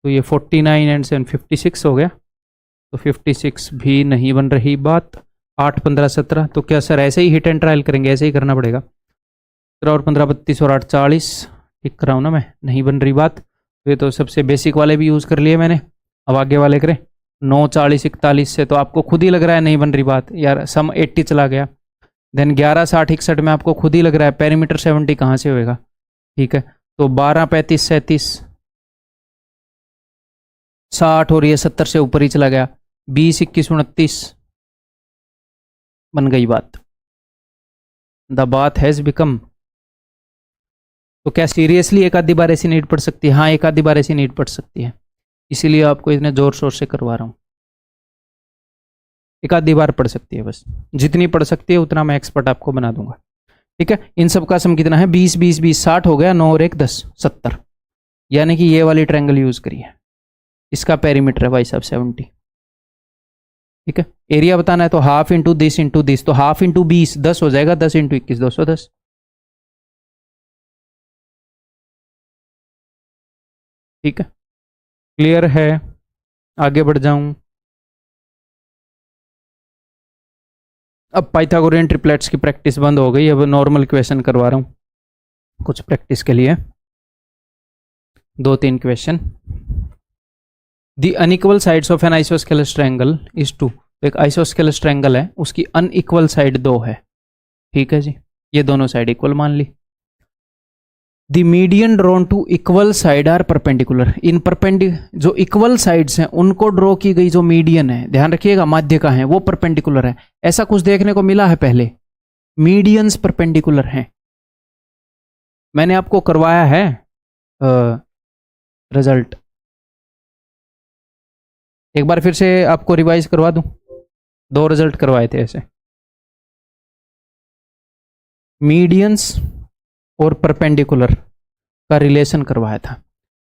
तो ये 49 एंड 7 56 हो गया, तो 56 भी नहीं बन रही बात। 8 15 17, तो क्या सर ऐसे ही हिट एंड ट्रायल करेंगे, ऐसे ही करना पड़ेगा। 17 और 15 32 और 8 40, ठीक कर रहा हूँ ना मैं, नहीं बन रही बात। ये तो सबसे बेसिक वाले भी यूज़ कर लिए मैंने, अब आगे वाले करें। 9 40 41 से तो आपको खुद ही लग रहा है नहीं बन रही बात यार, सम 80 चला गया। देन 11 60 61 में आपको खुद ही लग रहा है पेरीमीटर 70 कहाँ से होएगा, ठीक है। तो 12 35 37 60 और ये 70 से ऊपर ही चला गया, 20 21 29 बन गई बात। द बात हैज बिकम, तो क्या सीरियसली एक आधी बार ऐसी नीड पड़ सकती है? हाँ, एक आधी बार ऐसी नीड पड़ सकती है, इसीलिए आपको इतने जोर शोर से करवा रहा हूँ। एक आधी बार पढ़ सकती है बस, जितनी पढ़ सकती है उतना मैं एक्सपर्ट आपको बना दूंगा। ठीक है, इन सब का सम कितना है, 20 20 20 60 हो गया, 9 और 1 10 70, यानी कि ये वाली ट्रायंगल यूज करिए, इसका पेरीमीटर है भाई साहब 70। ठीक है, एरिया बताना है तो हाफ इंटू दिस, तो हाफ इंटू 20 10 हो जाएगा, 10 इंटू 21 210। ठीक है, क्लियर है, आगे बढ़ जाऊं। अब पाइथागोरियन ट्रिपलेट्स की प्रैक्टिस बंद हो गई, अब नॉर्मल क्वेश्चन करवा रहा हूं कुछ प्रैक्टिस के लिए, 2-3 question. The unequal sides of an isosceles triangle is 2। एक आइसोस्केलस ट्रायंगल है, उसकी अनइक्वल साइड 2 है। ठीक है जी, ये दोनों साइड इक्वल मान ली। The median drawn to equal side are perpendicular. इन जो इक्वल साइड्स हैं उनको ड्रॉ की गई जो मीडियन है, ध्यान रखिएगा माध्य का है, वो परपेंडिकुलर है। ऐसा कुछ देखने को मिला है पहले, मीडियंस परपेंडिकुलर हैं। मैंने आपको करवाया है रिजल्ट, एक बार फिर से आपको रिवाइज करवा दूं। 2 रिजल्ट करवाए थे ऐसे, मीडियंस और परपेंडिकुलर का रिलेशन करवाया था।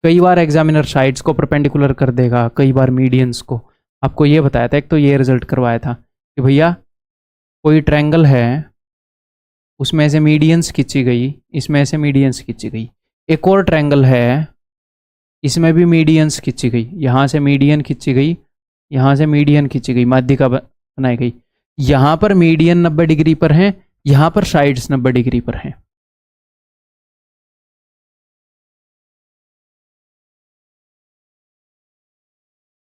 कई बार एग्जामिनर साइड्स को परपेंडिकुलर कर देगा, कई बार मीडियंस को। आपको ये बताया था, एक तो ये रिजल्ट करवाया था कि भैया कोई ट्रायंगल है, उसमें से मीडियंस खींची गई, इसमें से मीडियंस खींची गई। एक और ट्रायंगल है, इसमें भी मीडियंस खींची गई, यहाँ से मीडियन खींची गई, यहाँ से मीडियन खींची गई, माध्यिका बनाई गई। यहाँ पर मीडियन 90 डिग्री पर है, यहाँ पर साइड्स 90 डिग्री पर हैं।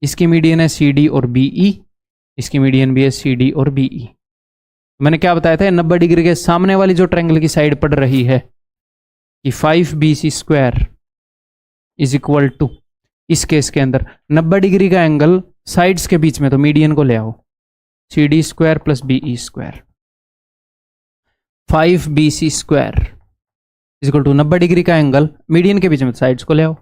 इसकी मीडियन है CD और BE, इसकी मीडियन भी है CD और BE। मैंने क्या बताया था, 90 डिग्री के सामने वाली जो ट्रायंगल की साइड पड़ रही है कि 5BC² इज इक्वल टू, इस केस के अंदर 90 डिग्री का एंगल साइड्स के बीच में, तो मीडियन को ले आओ, CD² plus BE²। 5BC² is equal to 90 degree का एंगल मीडियन के बीच में, साइड्स को ले आओ।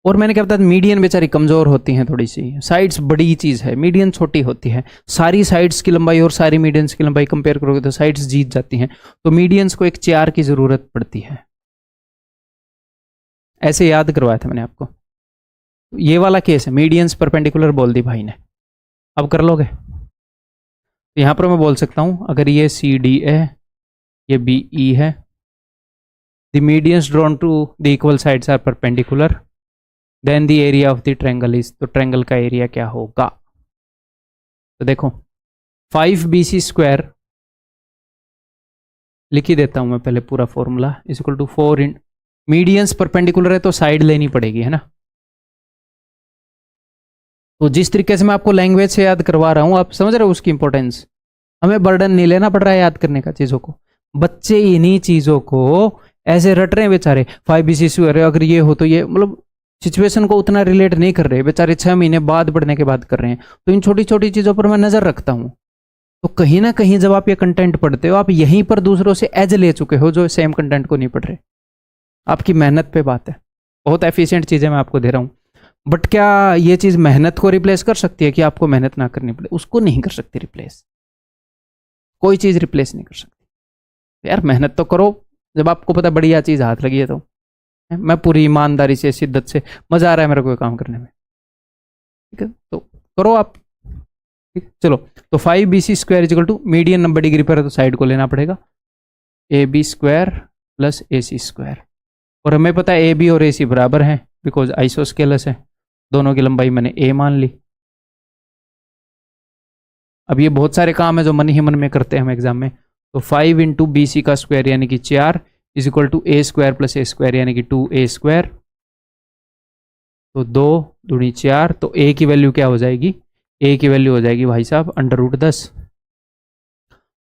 और मैंने क्या बताया, मीडियन बेचारी कमजोर होती हैं थोड़ी सी, साइड्स बड़ी चीज है, मीडियन छोटी होती है। सारी साइड्स की लंबाई और सारी मीडियंस की लंबाई कंपेयर करोगे तो साइड्स जीत जाती हैं, तो मीडियंस को एक चेयर की जरूरत पड़ती है। ऐसे याद करवाया था मैंने आपको। ये वाला केस है, मीडियंस परपेंडिकुलर बोल दी भाई ने, अब कर लोगे। तो यहां पर मैं बोल सकता हूं, अगर ये CD है, ये BE है, the medians drawn to the equal sides are perpendicular, then the area of the triangle is, तो ट्रायंगल का एरिया क्या होगा। तो देखो 5BC² लिख ही देता हूं मैं पहले पूरा formula, is equal to 4 in, medians perpendicular है तो साइड लेनी पड़ेगी, है ना। तो जिस तरीके से मैं आपको लैंग्वेज से याद करवा रहा हूं, आप समझ रहे हो उसकी इंपॉर्टेंस। हमें बर्डन नहीं लेना पड़ रहा है याद करने का चीजों को, बच्चे इन्हीं चीजों को ऐसे रट रहे हैं बेचारे। 5BC² अगर ये हो तो ये, मतलब सिचुएशन को उतना रिलेट नहीं कर रहे बेचारे, 6 महीने बाद पढ़ने के बाद कर रहे हैं। तो इन छोटी छोटी चीजों पर मैं नजर रखता हूं, तो कहीं ना कहीं जब आप ये कंटेंट पढ़ते हो, आप यहीं पर दूसरों से एज ले चुके हो जो सेम कंटेंट को नहीं पढ़ रहे। आपकी मेहनत पे बात है, बहुत एफिशिएंट चीजें मैं आपको दे रहा हूं। बट क्या ये चीज मेहनत को रिप्लेस कर सकती है कि आपको मेहनत ना करनी पड़े? उसको नहीं कर सकती रिप्लेस, कोई चीज रिप्लेस नहीं कर सकती। यार मेहनत तो करो, जब आपको पता बढ़िया चीज हाथ लगी है तो। मैं पूरी ईमानदारी से, शिद्दत से, मजा आ रहा है मेरे को काम करने में, ठीक है, तो करो आप। ठीक, चलो, तो 5BC² is equal to, median 90 degree पर है तो साइड को लेना पड़ेगा, AB² प्लस AC²। और हमें पता है AB और AC बराबर हैं, बिकॉज आइसोस्केलस है, दोनों की लंबाई मैंने A मान ली। अब ये बहुत सारे काम है जो मन ही मन में करते हैं हम एग्जाम में। तो 5 इंटू BC का स्क्वायर यानी कि 4 is equal to A² plus A² यानी कि 2A²। तो 2 दूनी 4, तो A की वैल्यू क्या हो जाएगी, A की वैल्यू हो जाएगी भाई साहब √10।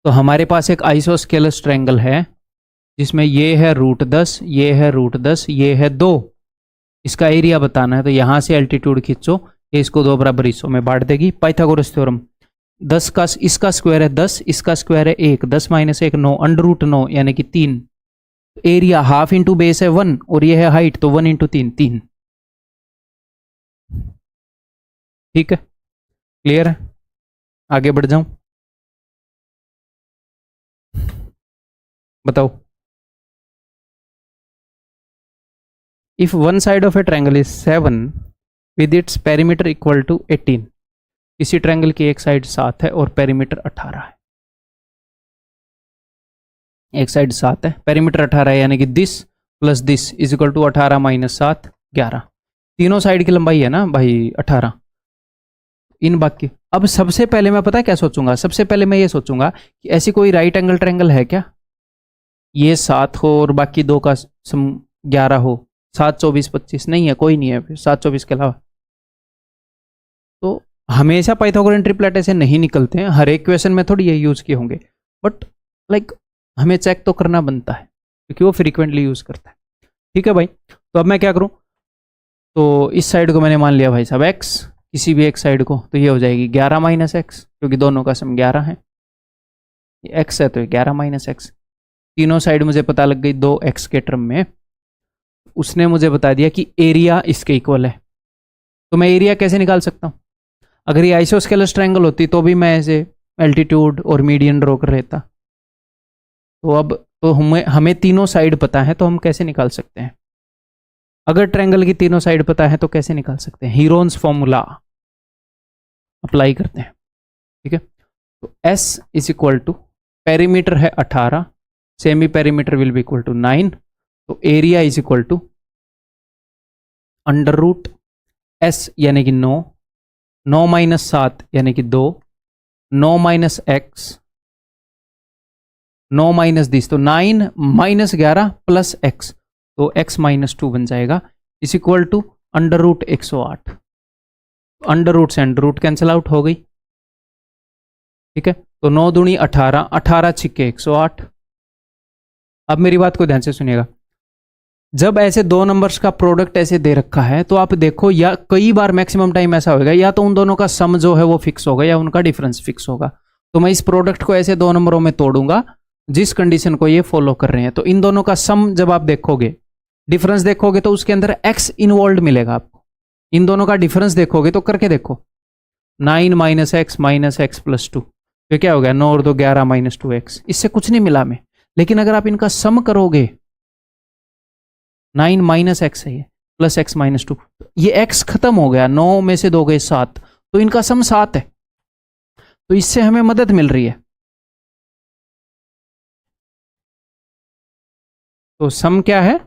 तो हमारे पास एक आइसोस्केलस ट्रायंगल है जिसमें ये है √10, ये है √10, ये है 2। इसका एरिया बताना है, तो यहां से एल्टीट्यूड खींचो, ये इसको 2 बराबर हिस्सों में बांट देगी। पाइथागोरस थ्योरम, 10 का इसका स्क्वायर है 10, इसका स्क्वायर है 1, 10 माइनस 1 9, √9 यानी कि 3। एरिया हाफ इंटू बेस है 1 और ये है हाइट, तो 1 इंटू 3 3। ठीक है, क्लियर है? आगे बढ़ जाऊं, बताओ। If one side of a triangle is 7 with its perimeter equal to 18, किसी ट्रायंगल की एक साइड 7 है और पेरीमीटर 18 है। एक साइड 7 है, पेरीमीटर 18 है, यानी कि this plus this is equal to 18 minus 7 11। तीनों साइड की लंबाई है ना भाई 18, इन बाकी। अब सबसे पहले मैं पता है क्या सोचूंगा, सबसे पहले मैं ये सोचूंगा कि ऐसी कोई राइट एंगल ट्रायंगल है क्या, ये 7 हो और बाकी दो का सम 11 हो, 7 24 25 नहीं है, कोई नहीं है फिर 7 24 के अलावा। तो हमेशा पाइथागोरन ट्रिपलेट ऐसे नहीं निकलते हैं, हर एक क्वेश्चन में थोड़ी ये यूज किए होंगे, बट लाइक हमें चेक तो करना बनता है क्योंकि वो फ्रीक्वेंटली यूज करता है। ठीक है भाई, तो अब मैं क्या करूं, तो इस साइड को मैंने मान लिया भाई साहब x, किसी भी एक साइड को, तो ये हो जाएगी 11 माइनस एक्स, क्योंकि दोनों का सम 11 है, ये x है तो 11 माइनस एक्स। तीनों साइड मुझे पता लग गई 2x के टर्म में। उसने मुझे बता दिया कि एरिया इसके इक्वल है, तो मैं एरिया कैसे निकाल सकता हूँ, अगर ये आइसोस्केलस ट्रायंगल होती तो भी मैं ऐसे एल्टीट्यूड और मीडियन ड्रॉ कर लेता। तो अब तो हमें तीनों साइड पता है, तो हम कैसे निकाल सकते हैं, अगर ट्रायंगल की तीनों साइड पता है तो कैसे निकाल सकते हैं, हीरोन्स फॉर्मूला अप्लाई करते हैं। ठीक है, तो S is equal to, perimeter है 18, semi perimeter will be equal to 9, तो area is equal to under root S यानी कि 9, 9 माइनस 7 यानी कि 2, 9 माइनस एक्स, 9 माइनस दिस, तो 9 माइनस 11 प्लस एक्स, तो x माइनस 2 बन जाएगा, is equal to under root 108। Under root से अंडर रूट कैंसिल आउट हो गई। ठीक है, तो 9 दूनी 18, 18 छिक्के 108। अब मेरी बात को ध्यान से सुनिएगा, जब ऐसे दो नंबर्स का प्रोडक्ट ऐसे दे रखा है तो आप देखो, या कई बार मैक्सिमम टाइम ऐसा होगा, या तो उन दोनों का सम जो है वो फिक्स होगा या उनका डिफरेंस फिक्स होगा। तो मैं इस प्रोडक्ट को ऐसे दो नंबरों में तोड़ूंगा जिस कंडीशन को ये फॉलो कर रहे हैं। तो इन दोनों का सम जब आप देखोगे, डिफरेंस देखोगे, तो उसके अंदर x इन्वॉल्व मिलेगा आपको। इन दोनों का डिफरेंस देखोगे तो करके देखो, 9 माइनस एक्स प्लस 2, तो क्या हो गया, 9 और 2 11 माइनस 2x, इससे कुछ नहीं मिला में। लेकिन अगर आप इनका सम करोगे, 9 माइनस एक्स है ये, प्लस x माइनस 2, ये x खत्म हो गया, 9 में से 2 गए 7, तो इनका सम 7 है, तो इससे हमें मदद मिल रही है। तो सम क्या है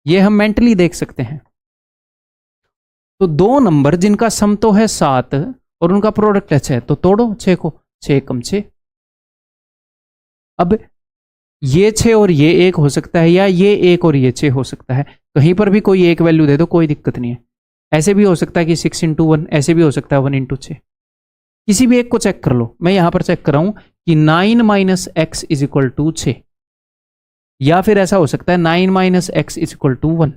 ये हम मेंटली देख सकते हैं। तो दो नंबर जिनका सम तो है 7 और उनका प्रोडक्ट है 6, तो तोड़ो 6 को, 6 कम 6। अब ये 6 और ये 1 हो सकता है, या ये 1 और ये 6 हो सकता है, कहीं पर भी कोई एक वैल्यू दे दो, कोई दिक्कत नहीं है। ऐसे भी हो सकता है कि 6 इंटू 1, ऐसे भी हो सकता है 1 इंटू 6, किसी भी एक को चेक कर लो। मैं यहां पर चेक कर रहा हूं कि 9 minus x is equal to 6, या फिर ऐसा हो सकता है 9 minus x is equal to 1,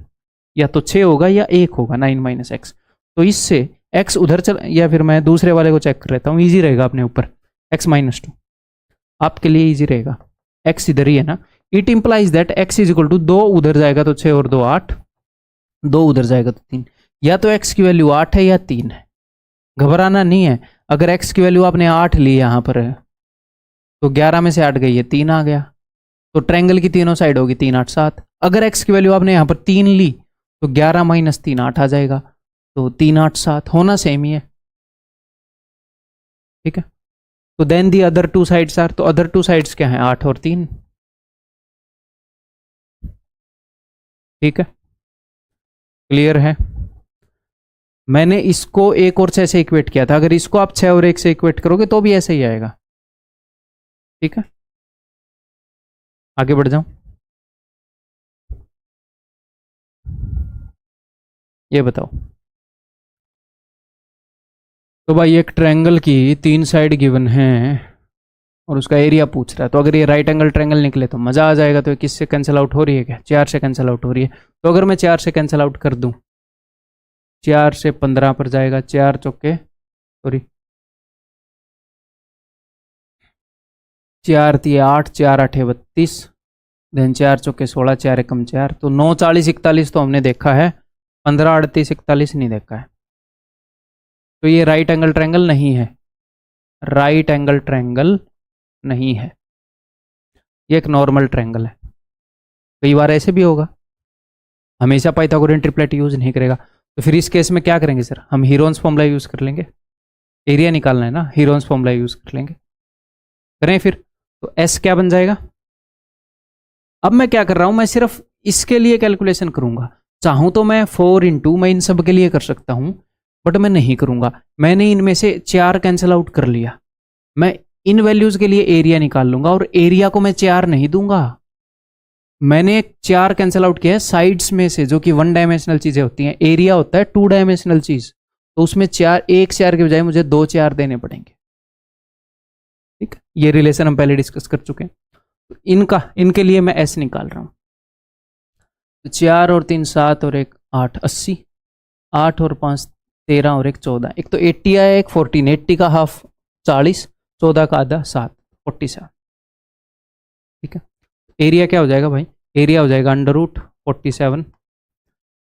या तो 6 होगा या 1 होगा 9 माइनस एक्स। तो इससे x उधर चल, या फिर मैं दूसरे वाले को चेक कर लेता हूँ, ईजी रहेगा अपने ऊपर, x माइनस 2 आपके लिए ईजी रहेगा, x इधर ही है ना। It implies that x is equal to 2 उधर जाएगा तो 6 और 2 8, 2 उधर जाएगा तो 3, या तो x की वैल्यू 8 है या 3 है। घबराना नहीं है, अगर x की वैल्यू आपने 8 ली यहाँ पर है, तो 11 में से 8 गई है, 3 आ गया, तो ट्रायंगल की तीनों साइड होगी 3 8 7। अगर x की वैल्यू आपने यहाँ पर 3 ली तो 11 माइनस 3 8 आ जाएगा, तो 3 8 7 होना सेम ही है। ठीक है, तो then the other two sides are, तो अदर टू साइड्स क्या है, 8 और 3। ठीक है, क्लियर है। मैंने इसको 1 और 6 से इक्वेट किया था, अगर इसको आप 6 और 1 से इक्वेट करोगे तो भी ऐसे ही आएगा। ठीक है, आगे बढ़ जाऊं, ये बताओ। तो भाई एक ट्रायंगल की 3 साइड गिवन है और उसका एरिया पूछ रहा है, तो अगर ये राइट एंगल ट्रायंगल निकले तो मजा आ जाएगा। तो किससे कैंसिल आउट हो रही है, क्या 4 से कैंसिल आउट हो रही है। तो अगर मैं 4 से कैंसिल आउट कर दूं, 4 से 15 पर जाएगा, 4 चौके सॉरी 4 3 8, 4 8 32, देन 4 चौके 16, 4 एकम 4, तो 9 40 41 तो हमने देखा है, 15 38 41 नहीं देखा है। तो ये राइट एंगल ट्रायंगल नहीं है, राइट एंगल ट्रायंगल नहीं है, ये एक नॉर्मल ट्रायंगल है। कई बार ऐसे भी होगा, हमेशा पाइथागोरियन ट्रिपलेट यूज नहीं करेगा। तो फिर इस केस में क्या करेंगे सर, हम हीरोन्स फॉर्मूला यूज कर लेंगे, एरिया निकालना है ना, हीरोन्स फॉर्मूला यूज कर लेंगे। करें फिर, तो एस क्या बन जाएगा। अब मैं क्या कर रहा हूं, मैं सिर्फ इसके लिए कैलकुलेशन करूंगा। चाहूं तो मैं 4 इंटू मैं इन सब के लिए कर सकता हूं, बट मैं नहीं करूंगा। मैंने इनमें से 4 कैंसिल आउट कर लिया, मैं इन वैल्यूज के लिए एरिया निकाल लूंगा, और एरिया को मैं 4 नहीं दूंगा। मैंने 4 कैंसिल आउट किया है साइड्स में से, जो कि 1 डायमेंशनल चीजें होती हैं। एरिया होता है 2 डायमेंशनल चीज, तो उसमें 4, एक 4 के बजाय मुझे 2 4 देने पड़ेंगे। ठीक, ये रिलेशन हम पहले डिस्कस कर चुके हैं। तो इनके लिए मैं एस निकाल रहा हूं। तो 4 और 3 7 और 1 8 80, 8 और 5 13 और 1 14। एक तो 80 आया, एक 14। 80 का हाफ 40, 14 का आधा 7, 47। ठीक है, एरिया क्या हो जाएगा भाई, एरिया हो जाएगा under root 47,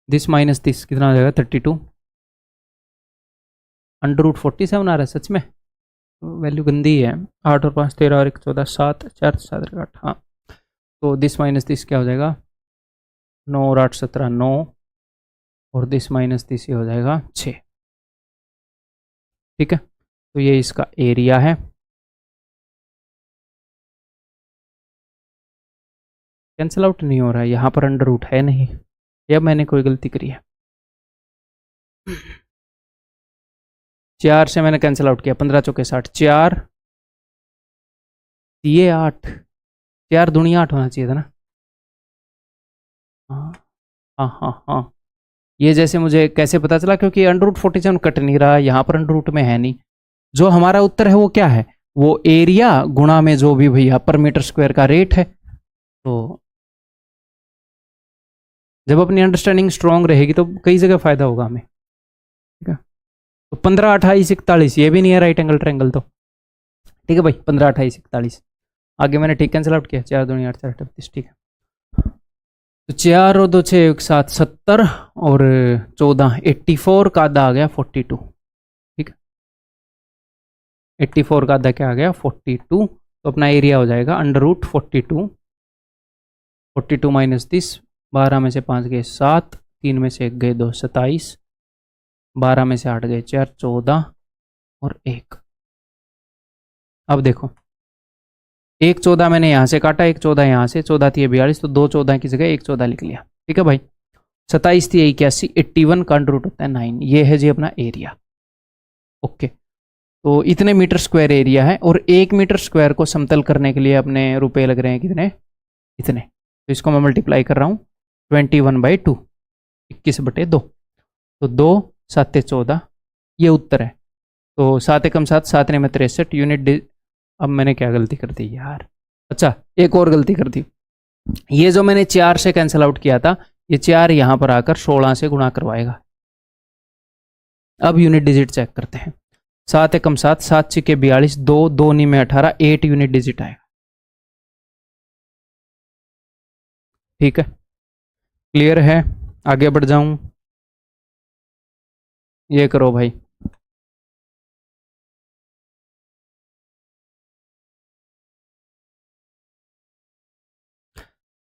this minus this कितना हो जाएगा 32। अंडर रूट 47 आ रहा है सच में, वैल्यू गंदी है। 8 और 5 13 और 1 14, 7 4 7 8। हाँ, तो दिस माइनस दिस क्या हो जाएगा 9 और 8 17 9, और दिस माइनस दिस ये हो जाएगा 6। ठीक है, तो ये इसका एरिया है। कैंसिल आउट नहीं हो रहा है, यहाँ पर अंडर रूट है नहीं, या मैंने कोई गलती करी है। 4 से मैंने कैंसिल आउट किया, 15 चौके 60, 4 ये 8, 4 दूनी 8 होना चाहिए था ना। हाँ हाँ हाँ हाँ, ये जैसे मुझे कैसे पता चला, क्योंकि अंडर रूट 47 कट नहीं रहा, यहाँ पर अंडर रूट में है नहीं। जो हमारा उत्तर है वो क्या है, वो एरिया गुणा में जो भी भैया पर मीटर स्क्वायर का रेट है। तो जब अपनी अंडरस्टैंडिंग स्ट्रांग रहेगी तो कई जगह फायदा होगा हमें। ठीक है, तो 15 28 41 ये भी नहीं है राइट एंगल ट्रायंगल तो। ठीक है भाई, 15 28 41 आगे मैंने ठीक कैंसिल आउट किया, 4 दूनी 8 4 38। ठीक है, तो 4 और 2 6 1 7 70 और 14 84 का आधा आ गया 42। ठीक है, 84 का आधा क्या आ गया 42। तो अपना एरिया हो जाएगा अंडर रूट 42, 42 माइनस 30, 12 में से 5 गए 7, 3 में से 1 गए 2 27, 12 में से 8 गए 4 14 और 1। अब देखो, 1 14 मैंने यहाँ से काटा, 1 14 यहाँ से, 14 थी 42, तो 2 14 की जगह 1 14 लिख लिया। ठीक है भाई, 27 थी 81, 81 का अंडर रूट होता है 9। ये है जी अपना एरिया। ओके, तो इतने मीटर स्क्वायर एरिया है, और 1 मीटर स्क्वायर को समतल करने के लिए अपने रुपए लग रहे हैं कितने, इतने। तो इसको मैं मल्टीप्लाई कर रहा हूँ 21/2, 21/2। तो 2 7 14, ये उत्तर है। तो 7 एकम 7, 7 ने में 63 यूनिट। अब मैंने क्या गलती कर दी यार, अच्छा एक और गलती कर दी। ये जो मैंने 4 से कैंसिल आउट किया था, ये 4 यहां पर आकर 16 से गुणा करवाएगा। अब यूनिट डिजिट चेक करते हैं। 7 एकम 7, 7 छिके 42, 2 2 नी में 18, 8 यूनिट डिजिट आएगा। ठीक है, क्लियर है, आगे बढ़ जाऊं, ये करो भाई।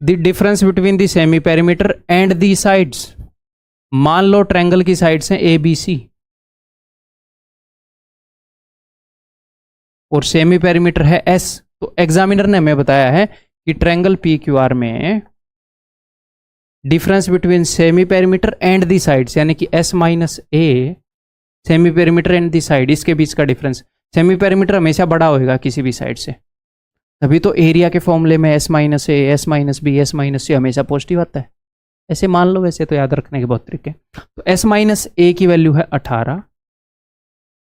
The difference between the semi perimeter and the sides. मान लो ट्रायंगल की साइड्स हैं ए बी सी, और सेमी पेरीमीटर है एस। तो एग्जामिनर ने हमें बताया है कि ट्रायंगल पी क्यू आर में difference between semi perimeter and the sides, यानी कि S minus a semi perimeter and the side, इसके बीच का डिफरेंस। सेमी पेरीमीटर हमेशा बड़ा होएगा किसी भी साइड से, तभी तो एरिया के फॉर्मूले में S minus A, S minus B, S minus C हमेशा पॉजिटिव आता है। ऐसे मान लो, वैसे तो याद रखने के बहुत तरीके। तो एस माइनस ए की वैल्यू है 18,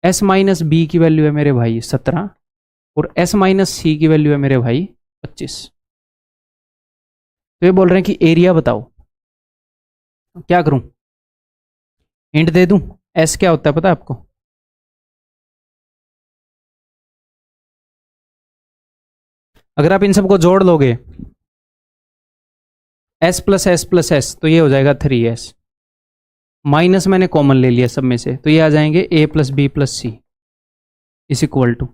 एस माइनस बी की वैल्यू है मेरे भाई 17, और एस माइनस सी की वैल्यू है मेरे भाई 25। तो ये बोल रहे हैं कि एरिया बताओ, क्या करूं, हिंट दे दूं। एस क्या होता है पता है आपको, अगर आप इन सबको जोड़ लोगे S plus S plus S, तो ये हो जाएगा 3s। माइनस मैंने कॉमन ले लिया सब में से, तो ये आ जाएंगे a plus B plus C is equal to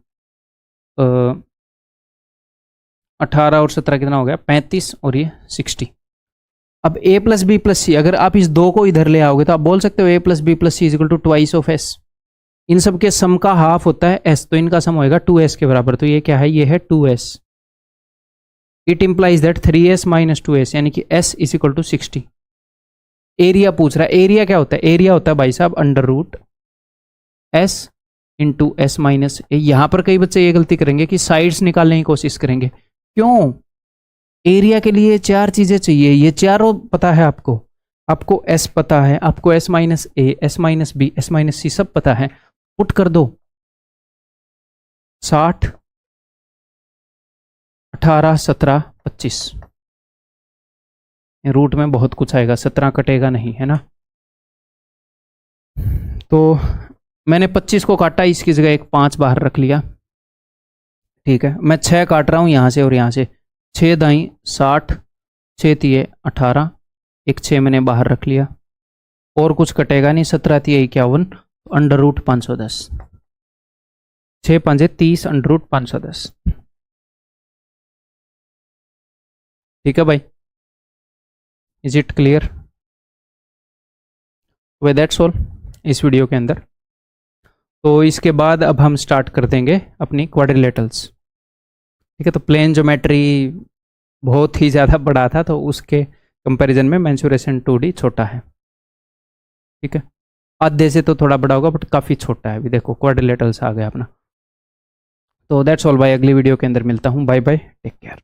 18 और 17 कितना हो गया 35 और ये 60। अब a प्लस बी प्लस सी, अगर आप इस दो को इधर ले आओगे तो आप बोल सकते हो a plus B plus C is equal to twice of s। इन सब के सम का हाफ होता है s, तो इनका सम होएगा 2s के बराबर। तो ये क्या है, ये है 2s। It implies that 3s minus 2s यानी कि s is equal to 60। Area पूछ रहा है, एरिया क्या होता है, एरिया होता है भाई साहब under root s into S minus A. यहां पर कई बच्चे ये गलती करेंगे कि साइड्स निकालने की कोशिश करेंगे। क्यों, एरिया के लिए चार चीजें चाहिए, ये चारों पता है आपको, आपको s पता है, आपको s minus A, S minus B, S minus C सब पता है। पुट कर दो 60 18 17 25, रूट में बहुत कुछ आएगा, 17 कटेगा नहीं है ना। तो मैंने 25 को काटा, इसकी जगह एक 5 बाहर रख लिया, ठीक है। मैं 6 काट रहा हूं यहां से और यहां से, 6 दाई 60, 6 तिये 18, एक 6 मैंने बाहर रख लिया, और कुछ कटेगा नहीं, 17 तिये 51, अंडर रूट 510, 6 5 30 अंडर रूट 510। ठीक है भाई, is it clear? Way that's all इस वीडियो के अंदर। तो इसके बाद अब हम स्टार्ट कर देंगे अपनी क्वाड्रिलेटरल्स। ठीक है, तो प्लेन ज्योमेट्री बहुत ही ज़्यादा बड़ा था, तो उसके कंपैरिजन में मेंसुरेशन 2D छोटा है। ठीक है, आधे से तो थोड़ा बड़ा होगा बट काफ़ी छोटा है। अभी देखो क्वाड्रिलेटरल्स आ गया अपना। तो दैट्स ऑल भाई, अगली वीडियो के अंदर मिलता हूँ। Bye bye, take care.